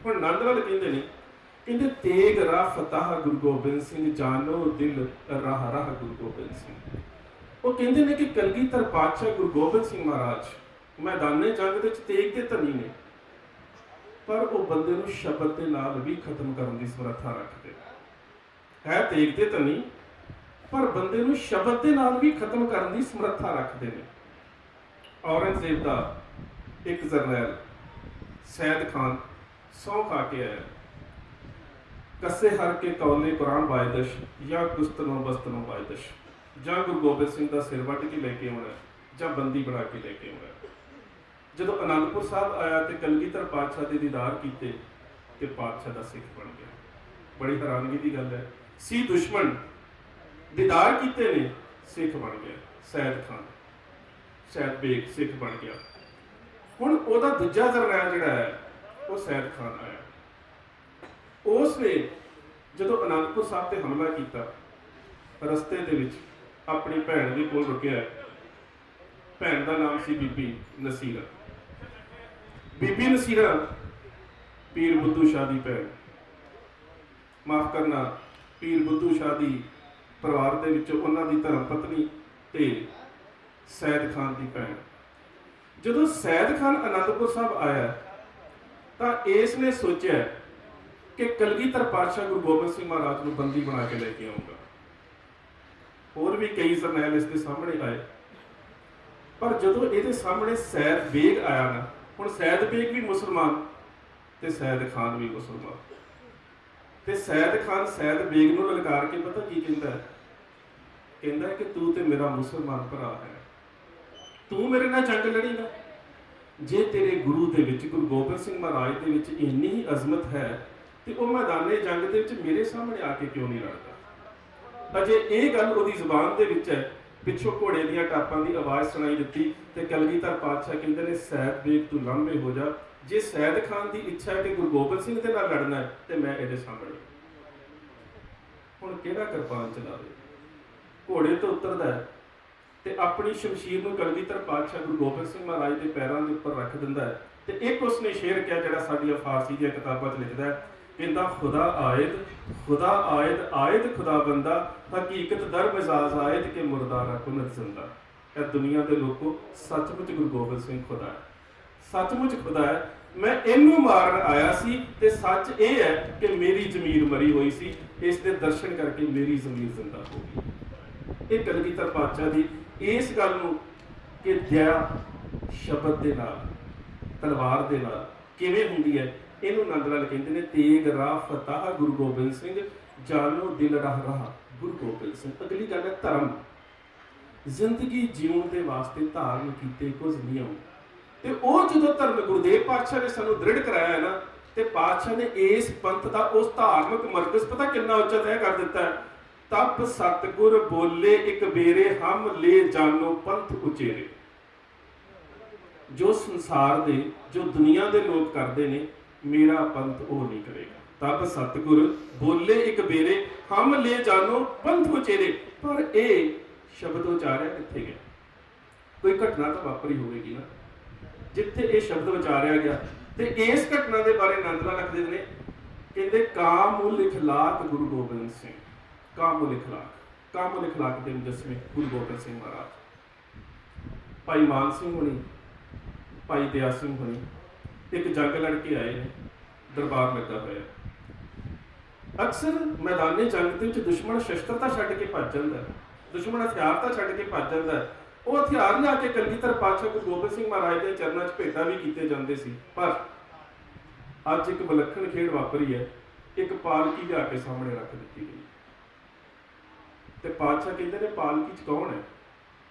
ਹੁਣ ਨੰਦ ਲਾਲ ਕਹਿੰਦੇ ਨੇ, ਕਹਿੰਦੇ ਤੇਗ ਰਾਹ ਫਤਾਹ ਗੁਰੂ ਗੋਬਿੰਦ ਸਿੰਘ, ਜਾਨੋ ਦਿਲ ਰਾਹ ਰਾਹ ਗੁਰੂ ਗੋਬਿੰਦ ਸਿੰਘ। ਉਹ ਕਹਿੰਦੇ ਨੇ ਕਿ ਕਲਗੀਧਰ ਪਾਤਸ਼ਾਹ ਗੁਰੂ ਗੋਬਿੰਦ ਸਿੰਘ ਮਹਾਰਾਜ ਮੈਦਾਨੇ ਜੰਗ ਵਿੱਚ ਤੇਗ ਦੇ ਧਨੀ ਨੇ, ਪਰ ਉਹ ਬੰਦੇ ਨੂੰ ਸ਼ਬਦ ਦੇ ਨਾਲ ਵੀ ਖਤਮ ਕਰਨ ਦੀ ਸਮਰੱਥਾ ਰੱਖਦੇ ਹੈ। ਤੇਗ ਦੇ ਧਨੀ ਪਰ ਬੰਦੇ ਨੂੰ ਸ਼ਬਦ ਦੇ ਨਾਲ ਵੀ ਖਤਮ ਕਰਨ ਦੀ ਸਮਰੱਥਾ ਰੱਖਦੇ ਨੇ। ਔਰੰਗਜ਼ੇਬ ਦਾ ਇੱਕ ਜਰਨੈਲ ਸੈਦ ਖਾਨ ਸਹੁੰ ਖਾ ਕੇ ਆਇਆ, ਕੱਸੇ ਹਰ ਕੇ ਕੌਲੇ ਕੁਰਾਨ ਬਾਇਦਸ਼ ਜਾਂ ਕੁਸਤਨੋਂ ਬਸਤਨੋਂ ਬਾਇਦਸ਼। ਜਾਂ ਗੁਰੂ ਗੋਬਿੰਦ ਸਿੰਘ ਦਾ ਸਿਰ ਵੱਢ ਕੇ ਲੈ ਕੇ ਆਉਣਾ ਜਾਂ ਬੰਦੀ ਬਣਾ ਕੇ ਲੈ ਕੇ ਆਉਣਾ। ਜਦੋਂ ਅਨੰਦਪੁਰ ਸਾਹਿਬ ਆਇਆ ਤੇ ਕਲਗੀਧਰ ਪਾਤਸ਼ਾਹ ਦੇ ਦੀਦਾਰ ਕੀਤੇ ਤੇ ਪਾਤਸ਼ਾਹ ਦਾ ਸਿੱਖ ਬਣ ਗਿਆ। ਬੜੀ ਹੈਰਾਨਗੀ ਦੀ ਗੱਲ ਹੈ, ਸੀ ਦੁਸ਼ਮਣ, ਦੀਦਾਰ ਕੀਤੇ ਨੇ, ਸਿੱਖ ਬਣ ਗਿਆ। ਸੈਦ ਖਾਨ, ਸੈਦ ਬੇਗ ਸਿੱਖ ਬਣ ਗਿਆ। ਹੁਣ ਉਹਦਾ ਦੂਜਾ ਜਰਨੈਲ ਜਿਹੜਾ ਹੈ ਉਹ ਸੈਦ ਖਾਨ ਆਇਆ। ਉਸ ਨੇ ਜਦੋਂ ਅਨੰਦਪੁਰ ਸਾਹਿਬ ਤੇ ਹਮਲਾ ਕੀਤਾ, ਰਸਤੇ ਦੇ ਵਿੱਚ ਆਪਣੀ ਭੈਣ ਦੇ ਕੋਲ ਰੁਕਿਆ। ਭੈਣ ਦਾ ਨਾਮ ਸੀ ਬੀਬੀ ਨਸੀਰਾ। ਬੀਬੀ ਨਸੀਰਾ ਪੀਰ ਬੁੱਧੂ ਸ਼ਾਹ ਦੀ ਭੈਣ, ਮਾਫ ਕਰਨਾ, ਪੀਰ ਬੁੱਧੂ ਸ਼ਾਹ ਦੀ ਪਰਿਵਾਰ ਦੇ ਵਿੱਚੋਂ ਉਹਨਾਂ ਦੀ ਧਰਮ ਪਤਨੀ ਤੇ ਸੈਦ ਖਾਨ ਦੀ ਭੈਣ। ਜਦੋਂ ਸੈਦ ਖਾਨ ਅਨੰਦਪੁਰ ਸਾਹਿਬ ਆਇਆ ਤਾਂ ਇਸ ਨੇ ਸੋਚਿਆ ਕਿ ਕਲਗੀਧਰ ਪਾਤਸ਼ਾਹ ਗੁਰੂ ਗੋਬਿੰਦ ਸਿੰਘ ਮਹਾਰਾਜ ਨੂੰ ਬੰਦੀ ਬਣਾ ਕੇ ਲੈ ਕੇ ਆਊਂਗਾ। ਹੋਰ ਵੀ ਕਈ ਜਰਨੈਲ ਇਸ ਦੇ ਸਾਹਮਣੇ ਆਏ, ਪਰ ਜਦੋਂ ਇਹਦੇ ਸਾਹਮਣੇ ਸੈਦ ਬੇਗ ਆਇਆ ਨਾ, ਹੁਣ ਸੈਦ ਬੇਗ ਵੀ ਮੁਸਲਮਾਨ ਤੇ ਸੈਦ ਖਾਨ ਵੀ ਮੁਸਲਮਾਨ, ਤੇ ਸੈਦ ਖਾਨ ਸੈਦ ਬੇਗ ਨੂੰ ਲਲਕਾਰ ਕੇ ਪਤਾ ਕੀ ਕਹਿੰਦਾ ਹੈ? ਕਹਿੰਦਾ ਕਿ ਤੂੰ ਤੇ ਮੇਰਾ ਮੁਸਲਮਾਨ ਭਰਾ ਹੈ, ਤੂੰ ਮੇਰੇ ਨਾਲ ਜੰਗ ਲੜੇਗਾ। ਜੇ ਤੇਰੇ ਗੁਰੂ ਦੇ ਵਿੱਚ, ਗੁਰੂ ਗੋਬਿੰਦ ਸਿੰਘ ਮਹਾਰਾਜ ਦੇ ਵਿੱਚ ਇੰਨੀ ਹੀ ਅਜ਼ਮਤ ਹੈ ਤੇ ਉਹ ਮੈਦਾਨੇ ਜੰਗ ਦੇ ਵਿੱਚ ਮੇਰੇ ਸਾਹਮਣੇ ਆ ਕੇ ਕਿਉਂ ਨਹੀਂ ਲੜਦਾ? ਅਜੇ ਇਹ ਗੱਲ ਉਹਦੀ ਜ਼ੁਬਾਨ ਦੇ ਵਿੱਚ ਹੈ, ਪਿੱਛੋਂ ਘੋੜੇ ਦੀਆਂ ਟਾਪਾਂ ਦੀ ਆਵਾਜ਼ ਸੁਣਾਈ ਦਿੱਤੀ ਤੇ ਕਲਗੀਧਰ ਪਾਤਸ਼ਾਹ ਕਹਿੰਦੇ ਨੇ ਸੈਦ ਬੇਗ ਤੂੰ ਲਾਂਭੇ ਹੋ ਜਾ। ਜੇ ਸੈਦ ਖਾਨ ਦੀ ਇੱਛਾ ਹੈ ਕਿ ਗੁਰੂ ਗੋਬਿੰਦ ਸਿੰਘ ਦੇ ਨਾਲ ਲੜਨਾ ਹੈ ਤੇ ਮੈਂ ਇਹਦੇ ਸਾਹਮਣੇ। ਹੁਣ ਕਿਹੜਾ ਕਿਰਪਾਨ ਚਲਾਵੇ? ਘੋੜੇ ਤੋਂ ਉਤਰਦਾ ਹੈ ਤੇ ਆਪਣੀ ਸ਼ਮਸ਼ੀਰ ਨੂੰ ਕਲਗੀਧਰ ਪਾਤਸ਼ਾਹ ਗੁਰੂ ਗੋਬਿੰਦ ਸਿੰਘ ਮਹਾਰਾਜ ਦੇ ਪੈਰਾਂ ਦੇ ਉੱਪਰ ਰੱਖ ਦਿੰਦਾ ਹੈ। ਤੇ ਇੱਕ ਉਸਨੇ ਸ਼ੇਰ ਕਿਹਾ ਜਿਹੜਾ ਸਾਡੀਆਂ ਫਾਰਸੀ ਦੀਆਂ ਕਿਤਾਬਾਂ 'ਚ ਲਿਖਦਾ ਹੈ, ਕਹਿੰਦਾ ਖੁਦਾ ਆਇਦ ਆਇਦ ਖੁਦਾ ਬੰਦਾ, ਹਕੀਕਤ ਦਰ ਮਿਜ਼ਾਜ ਆਇਦ ਕੇ ਮੁਰਦਾਰਾ ਕੁਨਤ ਜ਼ਿੰਦਾ। ਇਹ ਦੁਨੀਆ ਦੇ ਲੋਕੋ, ਸੱਚਮੁੱਚ ਗੁਰੂ ਗੋਬਿੰਦ ਸਿੰਘ ਖੁਦਾ ਹੈ, ਸੱਚਮੁੱਚ ਖੁਦਾ ਹੈ। ਮੈਂ ਇਹਨੂੰ ਮਾਰਨ ਆਇਆ ਸੀ ਤੇ ਸੱਚ ਇਹ ਹੈ ਕਿ ਮੇਰੀ ਜ਼ਮੀਰ ਮਰੀ ਹੋਈ ਸੀ, ਇਸ ਦੇ ਦਰਸ਼ਨ ਕਰਕੇ ਮੇਰੀ ਜ਼ਮੀਰ ਜ਼ਿੰਦਾ ਹੋ ਗਈ। ਇਹ ਕਲਗੀਧਰ ਪਾਤਸ਼ਾਹ ਦੀ ਇਸ ਗੱਲ ਨੂੰ ਕਿ ਦਇਆ ਸ਼ਬਦ ਦੇ ਨਾਲ, ਤਲਵਾਰ ਦੇ ਨਾਲ ਕਿਵੇਂ ਹੁੰਦੀ ਹੈ, ਇਹਨੂੰ ਨੰਦ ਲਾਲ ਕਹਿੰਦੇ ਨੇ ਤੇਗ ਰਾਹ ਫਤਾਹ ਗੁਰੂ ਗੋਬਿੰਦ ਸਿੰਘ, ਜਾਨੋ ਦਿਲ ਰਾਹ ਗੁਰੂ ਗੋਬਿੰਦ ਸਿੰਘ। ਅਗਲੀ ਗੱਲ ਹੈ ਧਰਮ। ਜ਼ਿੰਦਗੀ ਜਿਉਣ ਦੇ ਵਾਸਤੇ ਧਾਰਨ ਕੀਤੇ ਕੁਝ ਨਿਯਮ, ਤੇ ਉਹ ਜਦੋਂ ਧਰਮ ਗੁਰਦੇਵ ਪਾਤਸ਼ਾਹ ਨੇ ਸਾਨੂੰ ਦ੍ਰਿੜ ਕਰਾਇਆ ਨਾ, ਤੇ ਪਾਤਸ਼ਾਹ ਨੇ ਇਸ ਪੰਥ ਦਾ ਉਸ ਧਾਰਮਿਕ ਮਰਕਜ਼ ਪਤਾ ਕਿੰਨਾ ਉੱਚਾ ਤੈਅ ਕਰ ਦਿੱਤਾ ਹੈ। ਤਬ ਸਤਿਗੁਰ ਬੋਲੇ ਇੱਕ ਬੇਰੇ, ਹਮ ਲੈ ਜਾਨੋ ਪੰਥ ਉਚੇਰੇ। ਜੋ ਸੰਸਾਰ ਦੇ, ਜੋ ਦੁਨੀਆ ਦੇ ਲੋਕ ਕਰਦੇ ਨੇ, ਮੇਰਾ ਪੰਥ ਉਹ ਨਹੀਂ ਕਰੇਗਾ। ਤਬ ਸਤਿਗੁਰ ਬੋਲੇ ਇੱਕ ਬੇਰੇ, ਹਮ ਲੈ ਜਾਨੋ ਪੰਥ ਉਚੇਰੇ। ਪਰ ਇਹ ਸ਼ਬਦ ਉਚਾਰਿਆ ਕਿੱਥੇ ਗਿਆ? ਕੋਈ ਘਟਨਾ ਤਾਂ ਵਾਪਰੀ ਹੋਵੇਗੀ ਨਾ ਜਿੱਥੇ ਇਹ ਸ਼ਬਦ ਉਚਾਰਿਆ ਗਿਆ। ਤੇ ਇਸ ਘਟਨਾ ਦੇ ਬਾਰੇ ਨੰਦ ਲਾਲ ਲਿਖਦੇ ਨੇ, ਕਹਿੰਦੇ ਕਾਮੁਲ ਇਖਲਾਕ ਗੁਰੂ ਗੋਬਿੰਦ ਸਿੰਘ। ਕਾਮੁਲ ਇਖਲਾਕ ਦੇ ਮੁਜੱਸਮੇ ਗੁਰੂ ਗੋਬਿੰਦ ਸਿੰਘ ਮਹਾਰਾਜ। ਭਾਈ ਮਾਨ ਸਿੰਘ ਹੋਣੀ, ਭਾਈ ਦਇਆ ਸਿੰਘ ਹੋਣੀ ਇੱਕ ਜੰਗ ਲੜ ਕੇ ਆਏ ਨੇ, ਦਰਬਾਰ ਲੱਗਾ ਹੋਇਆ। ਅਕਸਰ ਮੈਦਾਨੇ ਜੰਗ ਦੇ ਵਿੱਚ ਦੁਸ਼ਮਣ ਸ਼ਸਤਰ ਤਾਂ ਛੱਡ ਕੇ ਭੱਜ ਜਾਂਦਾ, ਦੁਸ਼ਮਣ ਹਥਿਆਰ ਤਾਂ ਛੱਡ ਕੇ ਭੱਜ ਜਾਂਦਾ। ਉਹ ਹਥਿਆਰ ਲਿਆ ਕੇ ਕਲਗੀਧਰ ਪਾਤਸ਼ਾਹ ਗੁਰੂ ਗੋਬਿੰਦ ਸਿੰਘ ਮਹਾਰਾਜ ਦੇ ਚਰਨਾਂ 'ਚ ਭੇਟਾਂ ਵੀ ਕੀਤੇ ਜਾਂਦੇ ਸੀ। ਪਰ ਅੱਜ ਇੱਕ ਵਿਲੱਖਣ ਖੇਡ ਵਾਪਰੀ ਹੈ। ਇੱਕ ਪਾਲਕੀ ਲਿਆ ਕੇ ਸਾਹਮਣੇ ਰੱਖ ਦਿੱਤੀ ਗਈ ਤੇ ਪਾਤਸ਼ਾਹ ਕਹਿੰਦੇ ਨੇ ਪਾਲਕੀ 'ਚ ਕੌਣ ਹੈ?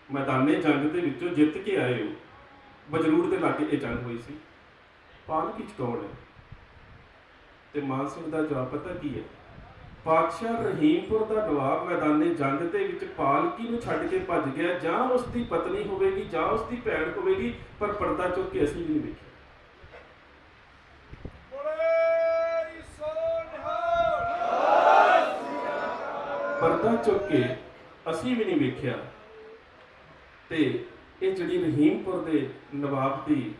ਮੈਦਾਨੇ ਜੰਗ ਦੇ ਵਿੱਚੋਂ ਜਿੱਤ ਕੇ ਆਏ ਹੋ, ਬਜਰੂਰ ਦੇ ਲਾਗੇ ਇਹ ਜੰਗ ਹੋਈ ਸੀ, ਪਾਲਕੀ 'ਚ ਕੌਣ ਹੈ? ਤੇ ਮਾਨ ਸਿੰਘ ਦਾ ਜਵਾਬ ਪਤਾ ਕੀ ਹੈ? ਪਾਤਸ਼ਾਹ ਰਹੀਮਪੁਰ ਦਾ ਨਵਾਬ ਮੈਦਾਨੇ ਜੰਗ ਦੇ ਵਿੱਚ ਪਾਲਕੀ ਨੂੰ ਛੱਡ ਕੇ ਭੱਜ ਗਿਆ। ਜਾਂ ਉਸ ਦੀ ਪਤਨੀ ਹੋਵੇਗੀ ਜਾਂ ਉਸ ਦੀ ਭੈਣ ਹੋਵੇਗੀ, ਪਰ ਪਰਦਾ ਚੁੱਕ ਕੇ ਅਸੀਂ ਵੀ ਨਹੀਂ ਵੇਖਿਆ। ਪਰਦਾ ਚੁੱਕ ਕੇ ਅਸੀਂ ਵੀ ਨਹੀਂ ਵੇਖਿਆ। ਤੇ ਇਹ ਜਿਹੜੀ ਰਹੀਮਪੁਰ ਦੇ ਨਵਾਬ ਦੀ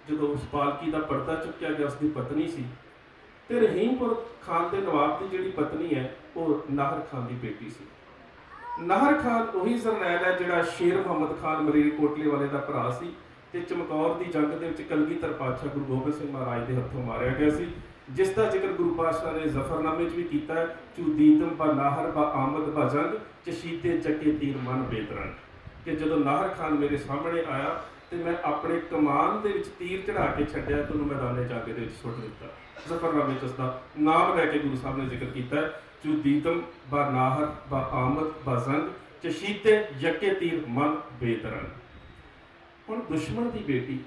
ਜਦੋਂ ਉਸ ਪਾਲਕੀ ਦਾ ਪਰਦਾ ਚੁੱਕਿਆ ਗਿਆ, ਉਸ ਦੀ ਪਤਨੀ ਸੀ। ਤੇ ਰਹੀਮਪੁਰ ਖਾਨ ਦੇ ਨਵਾਬ ਦੀ ਜਿਹੜੀ ਪਤਨੀ ਹੈ ਉਹ ਨਾਹਰ ਖਾਨ ਦੀ ਬੇਟੀ ਸੀ। ਨਾਹਰ ਖਾਨ ਉਹੀ ਜਰਨੈਲ ਹੈ ਜਿਹੜਾ ਸ਼ੇਰ ਮੁਹੰਮਦ ਖਾਨ ਮਲੇਰਕੋਟਲੇ ਵਾਲੇ ਦਾ ਭਰਾ ਸੀ ਤੇ ਚਮਕੌਰ ਦੀ ਜੰਗ ਦੇ ਵਿੱਚ ਕਲਗੀਧਰ ਪਾਤਸ਼ਾਹ ਗੁਰੂ ਗੋਬਿੰਦ ਸਿੰਘ ਮਹਾਰਾਜ ਦੇ ਹੱਥੋਂ ਮਾਰਿਆ ਗਿਆ ਸੀ, ਜਿਸ ਦਾ ਜ਼ਿਕਰ ਗੁਰੂ ਪਾਤਸ਼ਾਹ ਨੇ ਜ਼ਫਰਨਾਮੇ 'ਚ ਵੀ ਕੀਤਾ ਹੈ। ਚੂਦੀਤਮ ਬਾ ਨਾਹਰ ਬਾ ਆਮਦ ਬਾ ਜੰਗ, ਚਸ਼ੀਤੇ ਚੱਕੇ ਤੀਰ ਮਨ ਬੇਦਰੰਗ। ਕਿ ਜਦੋਂ ਨਾਹਰ ਖਾਨ ਮੇਰੇ ਸਾਹਮਣੇ ਆਇਆ ਤੇ ਮੈਂ ਆਪਣੇ ਕਮਾਨ ਦੇ ਵਿੱਚ ਤੀਰ ਚੜਾ ਕੇ ਛੱਡਿਆ ਤੇ ਉਹਨੂੰ ਮੈਦਾਨੇ ਜੰਗ ਦੇ ਵਿੱਚ ਸੁੱਟ ਦਿੱਤਾ। ਜ਼ਫਰਨਾਮੇ 'ਚ ਉਸਦਾ ਨਾਮ ਲੈ ਕੇ ਗੁਰੂ ਸਾਹਿਬ ਨੇ ਜ਼ਿਕਰ ਕੀਤਾ ਹੈ, ਚੂਦੀਤਮ ਬਾ ਨਾਹਰ ਬਾ ਆਮਦ ਬਾ ਜੰਗ, ਚਸ਼ੀਤੇ ਯੱਕੇ ਤੀਰ ਮਨ ਬੇਦਰੰਗ। ਹੁਣ ਦੁਸ਼ਮਣ ਦੀ ਬੇਟੀ,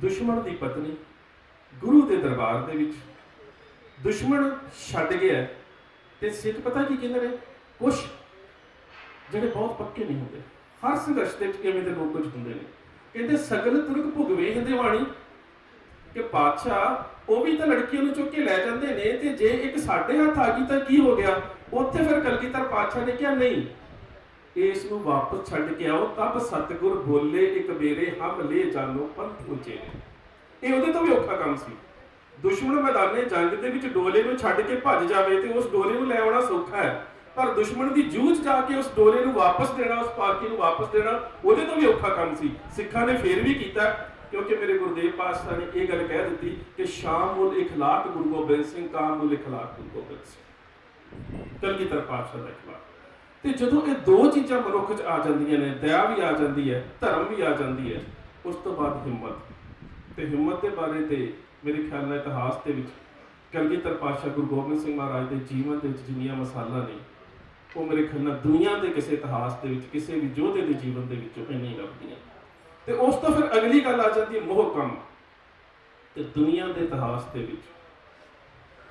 ਦੁਸ਼ਮਣ ਦੀ ਪਤਨੀ ਗੁਰੂ ਦੇ ਦਰਬਾਰ ਦੇ ਵਿੱਚ ਦੁਸ਼ਮਣ ਛੱਡ ਗਿਆ ਤੇ ਸਿੱਖ ਪਤਾ ਕੀ ਕਹਿੰਦੇ ਨੇ, ਕੁਛ ਜਿਹੜੇ ਬਹੁਤ ਪੱਕੇ ਨਹੀਂ ਹੁੰਦੇ। ਹਰ ਸੰਘਰਸ਼ ਦੇ ਵਿੱਚ ਇਵੇਂ ਦੇ ਲੋਕ ਕੁਝ ਹੁੰਦੇ ਨੇ। ਕਹਿੰਦੇ ਸਗਲ ਤੁਰਕ ਭੁਗਵੇ ਹਿੰਦੇ ਵਾਣੀ, ਕਿ ਪਾਤਸ਼ਾਹ ਉਹ ਵੀ ਤਾਂ ਲੜਕੀਆਂ ਨੂੰ ਚੁੱਕ ਕੇ ਲੈ ਜਾਂਦੇ ਨੇ, ਤੇ ਜੇ ਇੱਕ ਸਾਡੇ ਹੱਥ ਆ ਗਈ ਤਾਂ ਕੀ ਹੋ ਗਿਆ। ਉੱਥੇ ਫਿਰ ਕਲਗੀਧਰ ਪਾਤਸ਼ਾਹ ਨੇ ਕਿਹਾ ਨਹੀਂ, ਇਸ ਨੂੰ ਵਾਪਸ ਛੱਡ ਕੇ ਆਓ। ਤਬ ਸਤਿਗੁਰ ਬੋਲੇ ਇੱਕ ਮੇਰੇ ਹਮ ਲੈ ਜਾਨੋ ਪੰਥ ਉਚੇ ਨੇ। ਇਹ ਉਹਦੇ ਤੋਂ ਵੀ ਔਖਾ ਕੰਮ ਸੀ। ਦੁਸ਼ਮਣ ਮੈਦਾਨੇ ਜੰਗ ਦੇ ਵਿੱਚ ਡੋਲੇ ਨੂੰ ਛੱਡ ਕੇ ਭੱਜ ਜਾਵੇ ਤੇ ਉਸ ਡੋਲੇ ਨੂੰ ਲੈ ਆਉਣਾ ਸੌਖਾ ਹੈ, ਪਰ ਦੁਸ਼ਮਣ ਦੀ ਜੂਝ ਜਾ ਕੇ ਉਸ ਡੋਲੇ ਨੂੰ ਵਾਪਸ ਦੇਣਾ, ਉਸ ਪਾਲਕੀ ਨੂੰ ਵਾਪਸ ਦੇਣਾ, ਉਹਦੇ ਤੋਂ ਵੀ ਔਖਾ ਕੰਮ ਸੀ। ਸਿੱਖਾਂ ਨੇ ਫੇਰ ਵੀ ਕੀਤਾ, ਕਿਉਂਕਿ ਮੇਰੇ ਗੁਰਦੇਵ ਪਾਤਸ਼ਾਹ ਨੇ ਇਹ ਗੱਲ ਕਹਿ ਦਿੱਤੀ ਕਿ ਸ਼ਾਮ ਮੁਲ ਇਖਲਾਕ ਗੁਰੂ ਗੋਬਿੰਦ ਸਿੰਘ, ਕਾਮ ਮੁਲ ਇਖਲਾਕ ਗੁਰੂ ਗੋਬਿੰਦ ਸਿੰਘ। ਕਲਗੀਧਰ ਪਾਤਸ਼ਾਹ ਦਾ ਇਖਲਾਕ। ਤੇ ਜਦੋਂ ਇਹ ਦੋ ਚੀਜ਼ਾਂ ਮਨੁੱਖ 'ਚ ਆ ਜਾਂਦੀਆਂ ਨੇ, ਦਇਆ ਵੀ ਆ ਜਾਂਦੀ ਹੈ, ਧਰਮ ਵੀ ਆ ਜਾਂਦੀ ਹੈ, ਉਸ ਤੋਂ ਬਾਅਦ ਹਿੰਮਤ। ਤੇ ਹਿੰਮਤ ਦੇ ਬਾਰੇ ਤੇ ਮੇਰੇ ਖਿਆਲ ਨਾਲ ਇਤਿਹਾਸ ਦੇ ਵਿੱਚ ਕਲਗੀਧਰ ਪਾਤਸ਼ਾਹ ਗੁਰੂ ਗੋਬਿੰਦ ਸਿੰਘ ਮਹਾਰਾਜ ਦੇ ਜੀਵਨ ਦੇ ਵਿੱਚ ਜਿੰਨੀਆਂ ਮਿਸਾਲਾਂ ਨੇ, ਉਹ ਮੇਰੇ ਖਿਆਲ ਨਾਲ ਦੁਨੀਆ ਦੇ ਕਿਸੇ ਇਤਿਹਾਸ ਦੇ ਵਿੱਚ ਕਿਸੇ ਵੀ ਯੋਧੇ ਦੇ ਜੀਵਨ ਦੇ ਵਿੱਚੋਂ ਇੰਨੀ ਲੱਭਦੀਆਂ। ਤੇ ਉਸ ਤੋਂ ਫਿਰ ਅਗਲੀ ਗੱਲ ਆ ਜਾਂਦੀ ਹੈ ਮੋਹਕਮ। ਤੇ ਦੁਨੀਆ ਦੇ ਇਤਿਹਾਸ ਦੇ ਵਿੱਚ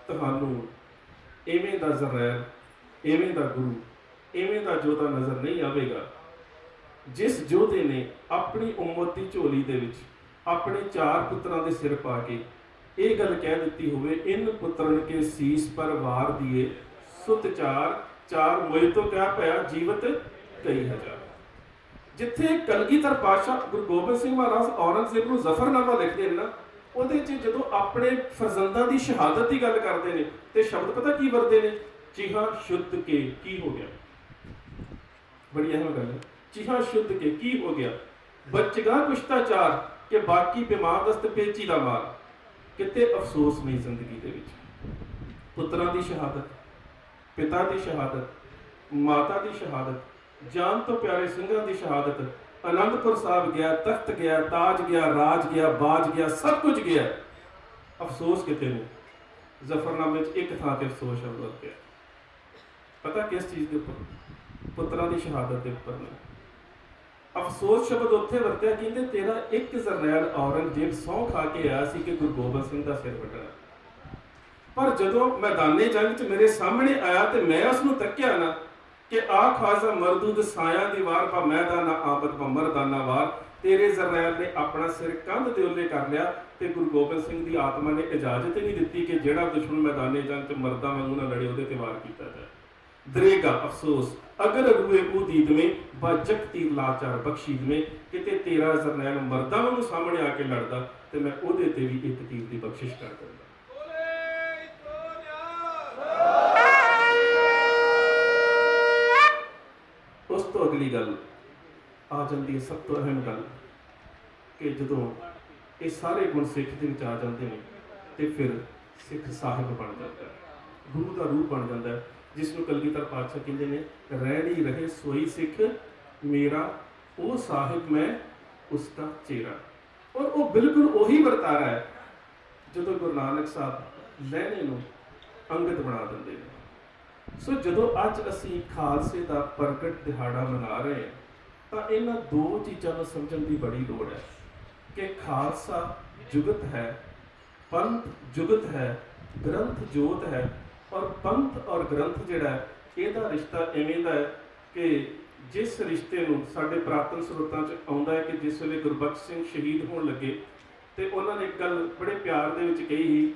ਤੁਹਾਨੂੰ ਇਵੇਂ ਦਾ ਜ਼ਰੈਰ, ਇਵੇਂ ਦਾ ਗੁਰੂ, ਇਵੇਂ ਦਾ ਯੋਧਾ ਨਜ਼ਰ ਨਹੀਂ ਆਵੇਗਾ ਜਿਸ ਯੋਧੇ ਨੇ ਆਪਣੀ ਉਮਤ ਦੀ ਝੋਲੀ ਦੇ ਵਿੱਚ ਆਪਣੇ 4 ਪੁੱਤਰਾਂ ਦੇ ਸਿਰ ਪਾ ਕੇ ਇਹ ਗੱਲ ਕਹਿ ਦਿੱਤੀ ਹੋਵੇ, ਇਨ ਪੁੱਤਰਨ ਕੇ ਸੀਸ ਪਰ ਵਾਰ ਦੀਏ ਸੁਤ ਚਾਰ ਮੋਇ ਤੋਂ ਕਿਆ ਪਿਆ ਜੀਵਤ ਕਈ ਹਜ਼ਾਰ। ਜਿੱਥੇ ਕਲਗੀਧਰ ਪਾਤਸ਼ਾਹ ਗੁਰੂ ਗੋਬਿੰਦ ਸਿੰਘ ਮਹਾਰਾਜ ਔਰੰਗਜ਼ੇਬ ਨੂੰ ਜ਼ਫਰਨਾਮਾ ਲਿਖਦੇ ਨੇ ਨਾ, ਉਹਦੇ 'ਚ ਜਦੋਂ ਆਪਣੇ ਫਰਜ਼ੰਦਾਂ ਦੀ ਸ਼ਹਾਦਤ ਦੀ ਗੱਲ ਕਰਦੇ ਨੇ ਤੇ ਸ਼ਬਦ ਪਤਾ ਕੀ ਵਰਤੇ ਨੇ, ਚੀਹਾ ਸ਼ੁੱਧ ਕੇ ਕੀ ਹੋ ਗਿਆ। ਬੜੀ ਅਹਿਮ ਗੱਲ ਹੈ, ਚੀਹਾ ਸ਼ੁੱਧ ਕੇ ਕੀ ਹੋ ਗਿਆ। ਬਚਗਾ ਕੁਸ਼ਤਾਚਾਰ ਕਿ ਬਾਕੀ ਬਿਮਾਰਦਸਤ ਪੇਚੀ ਦਾ ਮਾਰ। ਕਿਤੇ ਅਫਸੋਸ ਨਹੀਂ ਜ਼ਿੰਦਗੀ ਦੇ ਵਿੱਚ। ਪੁੱਤਰਾਂ ਦੀ ਸ਼ਹਾਦਤ, ਪਿਤਾ ਦੀ ਸ਼ਹਾਦਤ, ਮਾਤਾ ਦੀ ਸ਼ਹਾਦਤ, ਜਾਨ ਤੋਂ ਪਿਆਰੇ ਸਿੰਘਾਂ ਦੀ ਸ਼ਹਾਦਤ, ਅਨੰਦਪੁਰ ਸਾਹਿਬ ਗਿਆ, ਤਖਤ ਗਿਆ, ਤਾਜ ਗਿਆ, ਰਾਜ ਗਿਆ, ਬਾਜ ਗਿਆ, ਸਭ ਕੁਝ ਗਿਆ। ਅਫਸੋਸ ਕਿਤੇ ਨਹੀਂ। ਜ਼ਫਰਨਾਮੇ 'ਚ ਇੱਕ ਥਾਂ ਤੇ ਅਫਸੋਸ ਸ਼ਬਦ ਵਰਤਿਆ, ਪਤਾ ਕਿਸ ਚੀਜ਼ ਦੇ ਉੱਪਰ? ਪੁੱਤਰਾਂ ਦੀ ਸ਼ਹਾਦਤ ਦੇ ਉੱਪਰ ਨਹੀਂ। ਅਫਸੋਸ ਸ਼ਬਦ ਉੱਥੇ ਵਰਤਿਆ, ਕਹਿੰਦੇ ਤੇਰਾ ਇੱਕ ਜਰਨੈਲ ਔਰੰਗਜ਼ੇਬ ਸਹੁੰ ਖਾ ਕੇ ਆਇਆ ਸੀ ਕਿ ਗੁਰੂ ਗੋਬਿੰਦ ਸਿੰਘ ਦਾ ਸਿਰ ਵੱਢਣਾ, ਪਰ ਜਦੋਂ ਮੈਦਾਨੇ ਜੰਗ 'ਚ ਮੇਰੇ ਸਾਹਮਣੇ ਆਇਆ ਤੇ ਮੈਂ ਉਸ ਨੂੰ ਤੱਕਿਆ ਨਾ ਕਿ ਆ ਖਾਜ਼ਾ ਮਰਦੂਦ ਸਾਇਆ ਦੀ ਵਾਰ ਪਾ ਮੈਦਾਨਾ ਆਬਦ ਪਾ ਮਰਦਾਨਾ ਵਾਰ, ਤੇਰੇ ਜਰਨੈਲ ਨੇ ਆਪਣਾ ਸਿਰ ਕੰਧ ਦੇ ਉੱਲੇ ਕਰ ਲਿਆ ਤੇ ਗੁਰੂ ਗੋਬਿੰਦ ਸਿੰਘ ਦੀ ਆਤਮਾ ਨੇ ਇਜਾਜ਼ਤ ਨਹੀਂ ਦਿੱਤੀ ਕਿ ਜਿਹੜਾ ਦੁਸ਼ਮਣ ਮੈਦਾਨੇ ਜੰਗ 'ਚ ਮਰਦਾਂ ਵਾਂਗੂ ਨਾ ਲੜੇ ਉਹਦੇ ਤੇ ਵਾਰ ਕੀਤਾ ਜਾਏ। ਦਰੇਗਾ ਅਫਸੋਸ ਅਗਰ ਰੂਏ ਉਹ ਦੀਦ ਮੇ ਬਜਕ ਤੀਰ ਲਾਚਾਰ ਬਖਸ਼ੀਦ ਮੇ, ਕਿਤੇ ਤੇਰਾ ਜਰਨੈਲ ਮਰਦਾਂ ਵਾਂਗੂ ਸਾਹਮਣੇ ਆ ਕੇ ਲੜਦਾ ਤੇ ਮੈਂ ਉਹਦੇ ਤੇ ਵੀ ਇੱਕ ਤੀਰ ਦੀ ਬਖਸ਼ਿਸ਼ ਕਰ ਦਿੰਦਾ। ਉਸ ਤੋਂ ਅਗਲੀ ਗੱਲ ਆ ਜਾਂਦੀ ਹੈ, ਸਭ ਤੋਂ ਅਹਿਮ ਗੱਲ, ਕਿ ਜਦੋਂ ਇਹ ਸਾਰੇ ਗੁਣ ਸਿੱਖ ਦੇ ਵਿੱਚ ਆ ਜਾਂਦੇ ਨੇ ਤੇ ਫਿਰ ਸਿੱਖ ਸਾਹਿਬ ਬਣ ਜਾਂਦਾ ਹੈ, ਗੁਰੂ ਦਾ ਰੂਪ ਬਣ ਜਾਂਦਾ ਹੈ, ਜਿਸ ਨੂੰ ਕਲਗੀਧਰ ਪਾਤਸ਼ਾਹ ਕਹਿੰਦੇ ਨੇ, ਰਹਿਣੀ ਰਹੇ ਸੋਈ ਸਿੱਖ ਮੇਰਾ, ਉਹ ਸਾਹਿਬ ਮੈਂ ਉਸਦਾ ਚੇਰਾ। ਔਰ ਉਹ ਬਿਲਕੁਲ ਉਹੀ ਵਰਤਾਰਾ ਹੈ ਜਦੋਂ ਗੁਰੂ ਨਾਨਕ ਸਾਹਿਬ ਲਹਿਣੇ ਨੂੰ ਅੰਗਤ ਬਣਾ ਦਿੰਦੇ ਨੇ। ਸੋ ਜਦੋਂ ਅੱਜ ਅਸੀਂ ਖਾਲਸੇ ਦਾ ਪ੍ਰਗਟ ਦਿਹਾੜਾ ਮਨਾ ਰਹੇ ਹਾਂ ਤਾਂ ਇਹਨਾਂ ਦੋ ਚੀਜ਼ਾਂ ਨੂੰ ਸਮਝਣ ਦੀ ਬੜੀ ਲੋੜ ਹੈ ਕਿ ਖਾਲਸਾ ਜੁਗਤ ਹੈ, ਪੰਥ ਜੁਗਤ ਹੈ, ਗ੍ਰੰਥ ਜੋਤ ਹੈ। ਔਰ ਪੰਥ ਔਰ ਗ੍ਰੰਥ ਜਿਹੜਾ ਇਹਦਾ ਰਿਸ਼ਤਾ ਇਵੇਂ ਦਾ ਹੈ ਕਿ ਜਿਸ ਰਿਸ਼ਤੇ ਨੂੰ ਸਾਡੇ ਪ੍ਰਾਤਨ ਸਰੋਤਾਂ 'ਚ ਆਉਂਦਾ ਹੈ ਕਿ ਜਿਸ ਵੇਲੇ ਗੁਰਬਖਸ਼ ਸਿੰਘ ਸ਼ਹੀਦ ਹੋਣ ਲੱਗੇ ਤੇ ਉਹਨਾਂ ਨੇ ਇੱਕ ਗੱਲ ਬੜੇ ਪਿਆਰ ਦੇ ਵਿੱਚ ਕਹੀ ਸੀ,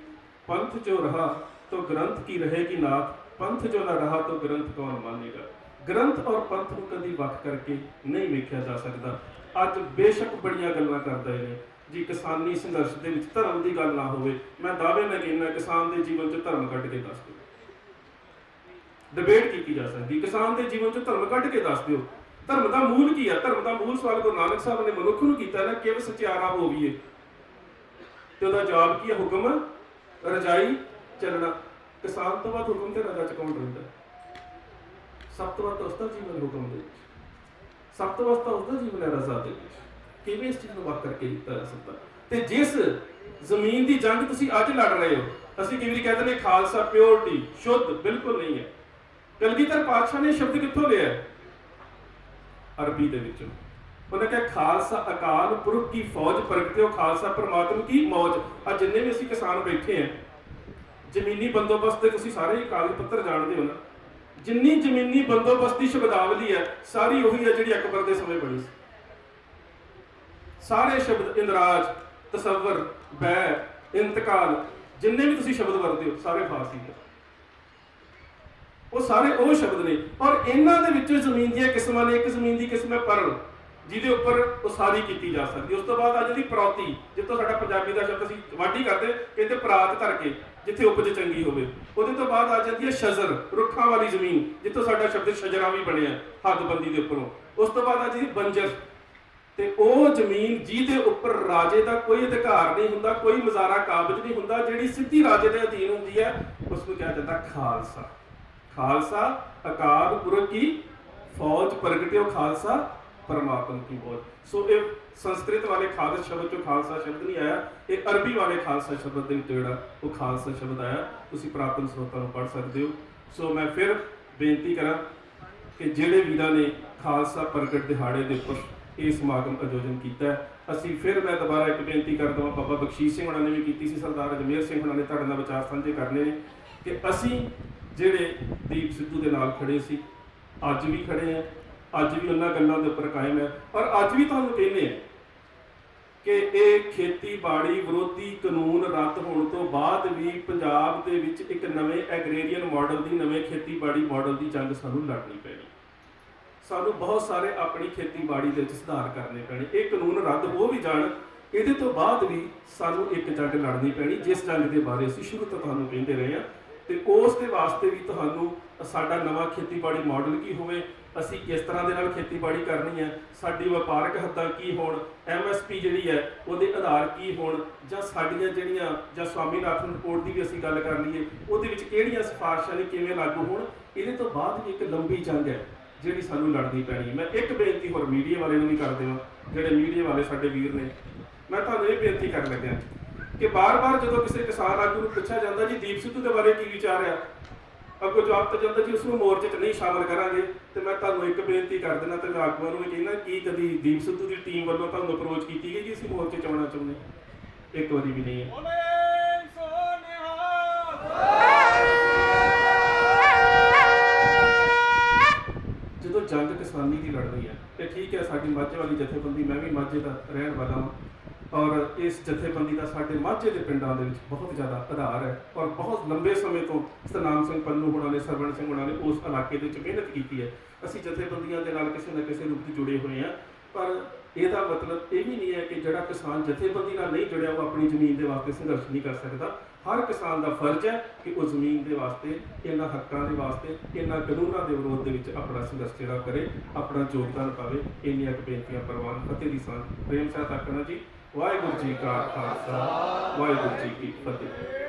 ਪੰਥ ਜੋ ਰਹਾ ਤੋ ਗ੍ਰੰਥ ਕੀ ਰਹੇਗੀ ਨਾਥ, ਪੰਥ ਜੋ ਨਾ ਰਹਾ ਤੋ ਗ੍ਰੰਥ ਕੌਣ ਮਾਨੇਗਾ। ਗ੍ਰੰਥ ਔਰ ਪੰਥ ਨੂੰ ਕਦੀ ਵੱਖ ਕਰਕੇ ਨਹੀਂ ਵੇਖਿਆ ਜਾ ਸਕਦਾ। ਅੱਜ ਬੇਸ਼ੱਕ ਬੜੀਆਂ ਗੱਲਾਂ ਕਰਦੇ ਨੇ ਜੀ, ਕਿਸਾਨੀ ਸੰਘਰਸ਼ ਦੇ ਵਿੱਚ ਧਰਮ ਦੀ ਗੱਲ ਨਾ ਹੋਵੇ, ਮੈਂ ਦਾਅਵੇ ਨਾਲ ਕਹਿੰਦਾ ਕਿਸਾਨ ਦੇ ਜੀਵਨ 'ਚ ਧਰਮ ਕੱਢ ਕੇ ਦੱਸ ਦਿਓ। ਡਿਬੇਟ ਕੀਤੀ ਜਾ ਸਕਦੀ, ਕਿਸਾਨ ਦੇ ਜੀਵਨ 'ਚ ਧਰਮ ਕੱਢ ਕੇ ਦੱਸ ਦਿਓ। ਧਰਮ ਦਾ ਮੂਲ ਕੀ ਹੈ? ਧਰਮ ਦਾ ਮੂਲ ਸਵਾਲ ਗੁਰੂ ਨਾਨਕ ਸਾਹਿਬ ਨੇ ਮਨੁੱਖ ਨੂੰ ਕੀਤਾ ਨਾ, ਕਿਵ ਸਚਿਆਰਾ ਹੋਵੀਏ, ਤੇ ਉਹਦਾ ਜਵਾਬ ਕੀ ਹੈ? ਹੁਕਮ ਰਜਾਈ ਚੱਲਣਾ। ਕਿਸਾਨ ਤੋਂ ਬਾਅਦ ਹੁਕਮ ਤੇ ਰਜਾ 'ਚ ਕੌਣ ਰਹਿੰਦਾ? ਸਭ ਤੋਂ ਵੱਧ ਉਸਦਾ ਜੀਵਨ ਹੁਕਮ ਦੇ ਵਿੱਚ, ਸਭ ਤੋਂ ਵੱਧ ਉਸਦਾ ਜੀਵਨ ਹੈ ਰਜ਼ਾ ਦੇ ਵਿੱਚ। ਕਿਵੇਂ ਇਸ ਚੀਜ਼ ਨੂੰ ਵੱਖ ਕਰਕੇ ਦਿੱਤਾ ਜਾ ਸਕਦਾ? ਤੇ ਜਿਸ ਜ਼ਮੀਨ ਦੀ ਜੰਗ ਤੁਸੀਂ ਅੱਜ ਲੜ ਰਹੇ ਹੋ, ਅਸੀਂ ਕਈ ਵਾਰੀ ਕਹਿੰਦੇ ਨੇ ਖਾਲਸਾ ਪਿਓਰਟੀ ਸ਼ੁੱਧ, ਬਿਲਕੁਲ ਨਹੀਂ ਹੈ। ਕਲਗੀਧਰ ਪਾਤਸ਼ਾਹ ਨੇ ਸ਼ਬਦ ਕਿੱਥੋਂ ਲਿਆ? ਅਰਬੀ ਦੇ ਵਿੱਚੋਂ। ਉਹਨੇ ਕਿਹਾ ਖਾਲਸਾ ਅਕਾਲ ਪੁਰਖ ਕੀ ਫੌਜ ਪ੍ਰਗਟਿਓ, ਖਾਲਸਾ ਪਰਮਾਤਮਾ ਕੀ ਮੌਜ। ਆ ਜਿੰਨੇ ਵੀ ਅਸੀਂ ਕਿਸਾਨ ਬੈਠੇ ਆ, ਜ਼ਮੀਨੀ ਬੰਦੋਬਸਤ ਦੇ ਤੁਸੀਂ ਸਾਰੇ ਹੀ ਕਾਗਜ਼ ਪੱਤਰ ਜਾਣਦੇ ਹੋ ਨਾ। ਜਿੰਨੀ ਜ਼ਮੀਨੀ ਬੰਦੋਬਸਤ ਦੀ ਸ਼ਬਦਾਵਲੀ ਹੈ ਸਾਰੀ ਉਹੀ ਹੈ ਜਿਹੜੀ ਅਕਬਰ ਦੇ ਸਮੇਂ ਬਣੀ ਸੀ। ਸਾਰੇ ਸ਼ਬਦ ਇੰਦਰਾਜ, ਤਸੱਵਰ, ਬੈ, ਇੰਤਕਾਲ, ਜਿੰਨੇ ਵੀ ਤੁਸੀਂ ਸ਼ਬਦ ਵਰਤਦੇ ਹੋ ਸਾਰੇ ਫਾਰਸੀ ਦੇ, ਉਹ ਸਾਰੇ ਉਹ ਸ਼ਬਦ ਨੇ। ਔਰ ਇਹਨਾਂ ਦੇ ਵਿੱਚੋਂ ਜ਼ਮੀਨ ਦੀਆਂ ਕਿਸਮਾਂ ਨੇ। ਇੱਕ ਜ਼ਮੀਨ ਦੀ ਕਿਸਮ ਹੈ ਪਰਲ, ਜਿਹਦੇ ਉੱਪਰ ਉਸਾਰੀ ਕੀਤੀ ਜਾ ਸਕਦੀ। ਉਸ ਤੋਂ ਬਾਅਦ ਆ ਜਾਂਦੀ ਪ੍ਰੌਤੀ, ਜਿੱਥੋਂ ਸਾਡਾ ਪੰਜਾਬੀ ਦਾ ਸ਼ਬਦ ਅਸੀਂ ਵਾਢੀ ਕਰਦੇ ਕਹਿੰਦੇ ਪਰਾਤ ਧਰ ਕੇ, ਜਿੱਥੇ ਉਪਜ ਚੰਗੀ ਹੋਵੇ। ਉਹਦੇ ਤੋਂ ਬਾਅਦ ਆ ਜਾਂਦੀ ਹੈ ਸ਼ਜਰ, ਰੁੱਖਾਂ ਵਾਲੀ ਜ਼ਮੀਨ, ਜਿੱਥੋਂ ਸਾਡਾ ਸ਼ਬਦ ਸ਼ਜਰਾ ਵੀ ਬਣਿਆ ਹੱਦਬੰਦੀ ਦੇ ਉੱਪਰੋਂ। ਉਸ ਤੋਂ ਬਾਅਦ ਆ ਜਾਂਦੀ ਬੰਜਰ, ਤੇ ਉਹ ਜ਼ਮੀਨ ਜਿਹਦੇ ਉੱਪਰ ਰਾਜੇ ਦਾ ਕੋਈ ਅਧਿਕਾਰ ਨਹੀਂ ਹੁੰਦਾ, ਕੋਈ ਮਜ਼ਾਰਾ ਕਾਬਜ਼ ਨਹੀਂ ਹੁੰਦਾ, ਜਿਹੜੀ ਸਿੱਧੀ ਰਾਜੇ ਦੇ ਅਧੀਨ ਹੁੰਦੀ ਹੈ, ਉਸ ਨੂੰ ਕਿਹਾ ਜਾਂਦਾ ਖਾਲਸਾ। ਖਾਲਸਾ ਅਕਾਲ ਪੁਰਖ ਕੀ ਫੌਜ ਪ੍ਰਗਟਿਓ, ਖਾਲਸਾ परमात्मा की फौज। सो ये संस्कृत वाले खालस शब्द चो खालसा शब्द नहीं आया, ये अरबी वाले खालसा शब्द के जोड़ा वो खालसा शब्द आया। तुसी पुरातन स्रोतां नूं पढ़ सकते हो। सो मैं फिर बेनती करा कि जिहड़े वीरां ने खालसा प्रगट दिहाड़े के उपर ये समागम आयोजन किया, असी फिर मैं दोबारा एक बेनती करदा हां, बाबा बख्शीश सिंह होणां ने भी कीती सी, सरदार अजमेर सिंह होणां ने तुहाडे नाल विचार साझे करने ने कि असी जिहड़े दीप सिद्धू दे नाल खड़े सी, अज भी खड़े हैं, अज भी उन्होंने गल्लों के उपर कायम है। और अज भी तुहानूं कहने कि ये खेतीबाड़ी विरोधी कानून रद्द होने तो बाद भी पंजाब दे विच एक नवे एग्रेरियन मॉडल की, नवे खेतीबाड़ी मॉडल की जंग सानूं लड़नी पैनी। सानूं बहुत सारे अपनी खेतीबाड़ी दे विच सुधार करने पैणे। ये कानून रद्द हो भी जाण, इहदे तो बाद भी सानूं एक जंग लड़नी पैनी, जिस जंग के बारे असीं शुरू तो तुहानूं कहंदे रहे हां। ते उस दे वास्ते भी तुहानूं साडा नवा खेतीबाड़ी मॉडल की होवे, ਅਸੀਂ किस तरह के नाल खेतीबाड़ी करनी है, साडी वपारक हद्दां की होण, MSP जिहड़ी है ਉਹਦੇ आधार की होण, ਜਾਂ ਸਾਡੀਆਂ ਜਿਹੜੀਆਂ ਜਾਂ स्वामीनाथन रिपोर्ट की भी ਅਸੀਂ ਗੱਲ कर ਲਈਏ, ਉਹਦੇ ਵਿੱਚ ਕਿਹੜੀਆਂ ਸਿਫਾਰਸ਼ਾਂ ਨੇ ਕਿਵੇਂ ਲਾਗੂ ਹੋਣ। ਇਹਦੇ ਤੋਂ ਬਾਅਦ ਵੀ ਇੱਕ ਲੰਬੀ ਜੰਗ ਹੈ ਜਿਹੜੀ ਸਾਨੂੰ ਲੜਨੀ ਪੈਣੀ। ਮੈਂ ਇੱਕ ਬੇਨਤੀ ਹੋਰ ਮੀਡੀਆ ਵਾਲੇ ਨੂੰ ਵੀ ਕਰ ਦੇਵਾਂ, ਜਿਹੜੇ ਮੀਡੀਆ ਵਾਲੇ ਸਾਡੇ ਵੀਰ ਨੇ, ਮੈਂ ਤੁਹਾਨੂੰ ਇਹ ਬੇਨਤੀ ਕਰਨ ਲੱਗਿਆ ਕਿ ਬਾਰ-ਬਾਰ ਜਦੋਂ ਕਿਸੇ ਕਿਸਾਨ ਆਗੂ ਨੂੰ ਪੁੱਛਿਆ ਜਾਂਦਾ ਜੀ ਦੀਪ ਸਿੱਧੂ ਦੇ ਬਾਰੇ ਕੀ ਵਿਚਾਰ ਆ, ਅੱਗੋਂ ਜਵਾਬ ਤਾਂ ਜਾਂਦਾ ਜੀ ਉਸ ਨੂੰ ਮੋਰਚੇ 'ਚ ਨਹੀਂ ਸ਼ਾਮਲ ਕਰਾਂਗੇ। ਤੇ ਮੈਂ ਤੁਹਾਨੂੰ ਇੱਕ ਬੇਨਤੀ ਕਰ ਦੇਣਾ ਤੇ ਮੈਂ ਆਗੂਆਂ ਨੂੰ ਵੀ ਕਹਿਣਾ, ਕੀ ਕਦੀ ਦੀਪ ਸਿੱਧੂ ਦੀ ਟੀਮ ਵੱਲੋਂ ਤੁਹਾਨੂੰ ਅਪਰੋਚ ਕੀਤੀ ਗਈ ਜੀ ਅਸੀਂ ਮੋਰਚੇ 'ਚ ਆਉਣਾ ਚਾਹੁੰਦੇ? ਇੱਕ ਵਾਰੀ ਵੀ ਨਹੀਂ ਹੈ। ਜਦੋਂ ਜੰਗ ਕਿਸਾਨੀ ਦੀ ਲੜਨੀ ਹੈ ਤੇ ਠੀਕ ਹੈ, ਸਾਡੀ ਮਾਝੇ ਵਾਲੀ ਜਥੇਬੰਦੀ, ਮੈਂ ਵੀ ਮਾਝੇ ਦਾ ਰਹਿਣ ਵਾਲਾ ਹਾਂ, ਔਰ ਇਸ ਜਥੇਬੰਦੀ ਦਾ ਸਾਡੇ ਮਾਝੇ ਦੇ ਪਿੰਡਾਂ ਦੇ ਵਿੱਚ ਬਹੁਤ ਜ਼ਿਆਦਾ ਆਧਾਰ ਹੈ। ਔਰ ਬਹੁਤ ਲੰਬੇ ਸਮੇਂ ਤੋਂ ਸਤਨਾਮ ਸਿੰਘ ਪੰਨੂ ਹੋਣਾ ਨੇ, ਸਰਵਣ ਸਿੰਘ ਹੋਣਾ ਨੇ ਉਸ ਇਲਾਕੇ ਦੇ ਵਿੱਚ ਮਿਹਨਤ ਕੀਤੀ ਹੈ। ਅਸੀਂ ਜਥੇਬੰਦੀਆਂ ਦੇ ਨਾਲ ਕਿਸੇ ਨਾ ਕਿਸੇ ਰੂਪ 'ਚ ਜੁੜੇ ਹੋਏ ਹਾਂ, ਪਰ ਇਹਦਾ ਮਤਲਬ ਇਹ ਵੀ ਨਹੀਂ ਹੈ ਕਿ ਜਿਹੜਾ ਕਿਸਾਨ ਜਥੇਬੰਦੀ ਨਾਲ ਨਹੀਂ ਜੁੜਿਆ ਉਹ ਆਪਣੀ ਜ਼ਮੀਨ ਦੇ ਵਾਸਤੇ ਸੰਘਰਸ਼ ਨਹੀਂ ਕਰ ਸਕਦਾ। ਹਰ ਕਿਸਾਨ ਦਾ ਫਰਜ਼ ਹੈ ਕਿ ਉਹ ਜ਼ਮੀਨ ਦੇ ਵਾਸਤੇ, ਇਹਨਾਂ ਹੱਕਾਂ ਦੇ ਵਾਸਤੇ, ਇਹਨਾਂ ਕਾਨੂੰਨਾਂ ਦੇ ਵਿਰੋਧ ਦੇ ਵਿੱਚ ਆਪਣਾ ਸੰਘਰਸ਼ ਜਿਹੜਾ ਕਰੇ, ਆਪਣਾ ਯੋਗਦਾਨ ਪਾਵੇ। ਇੰਨੀਆਂ ਕੁ ਬੇਨਤੀਆਂ ਪ੍ਰਵਾਨ। ਫਤਿਹ ਦੀ ਸਾਂਝ ਪ੍ਰੇਮ ਸਾਹਿਬ ਤੱਕਣਾ ਜੀ। ਵਾਹਿਗੁਰੂ ਜੀ ਕਾ ਖਾਲਸਾ, ਵਾਹਿਗੁਰੂ ਜੀ ਕੀ ਫਤਿਹ।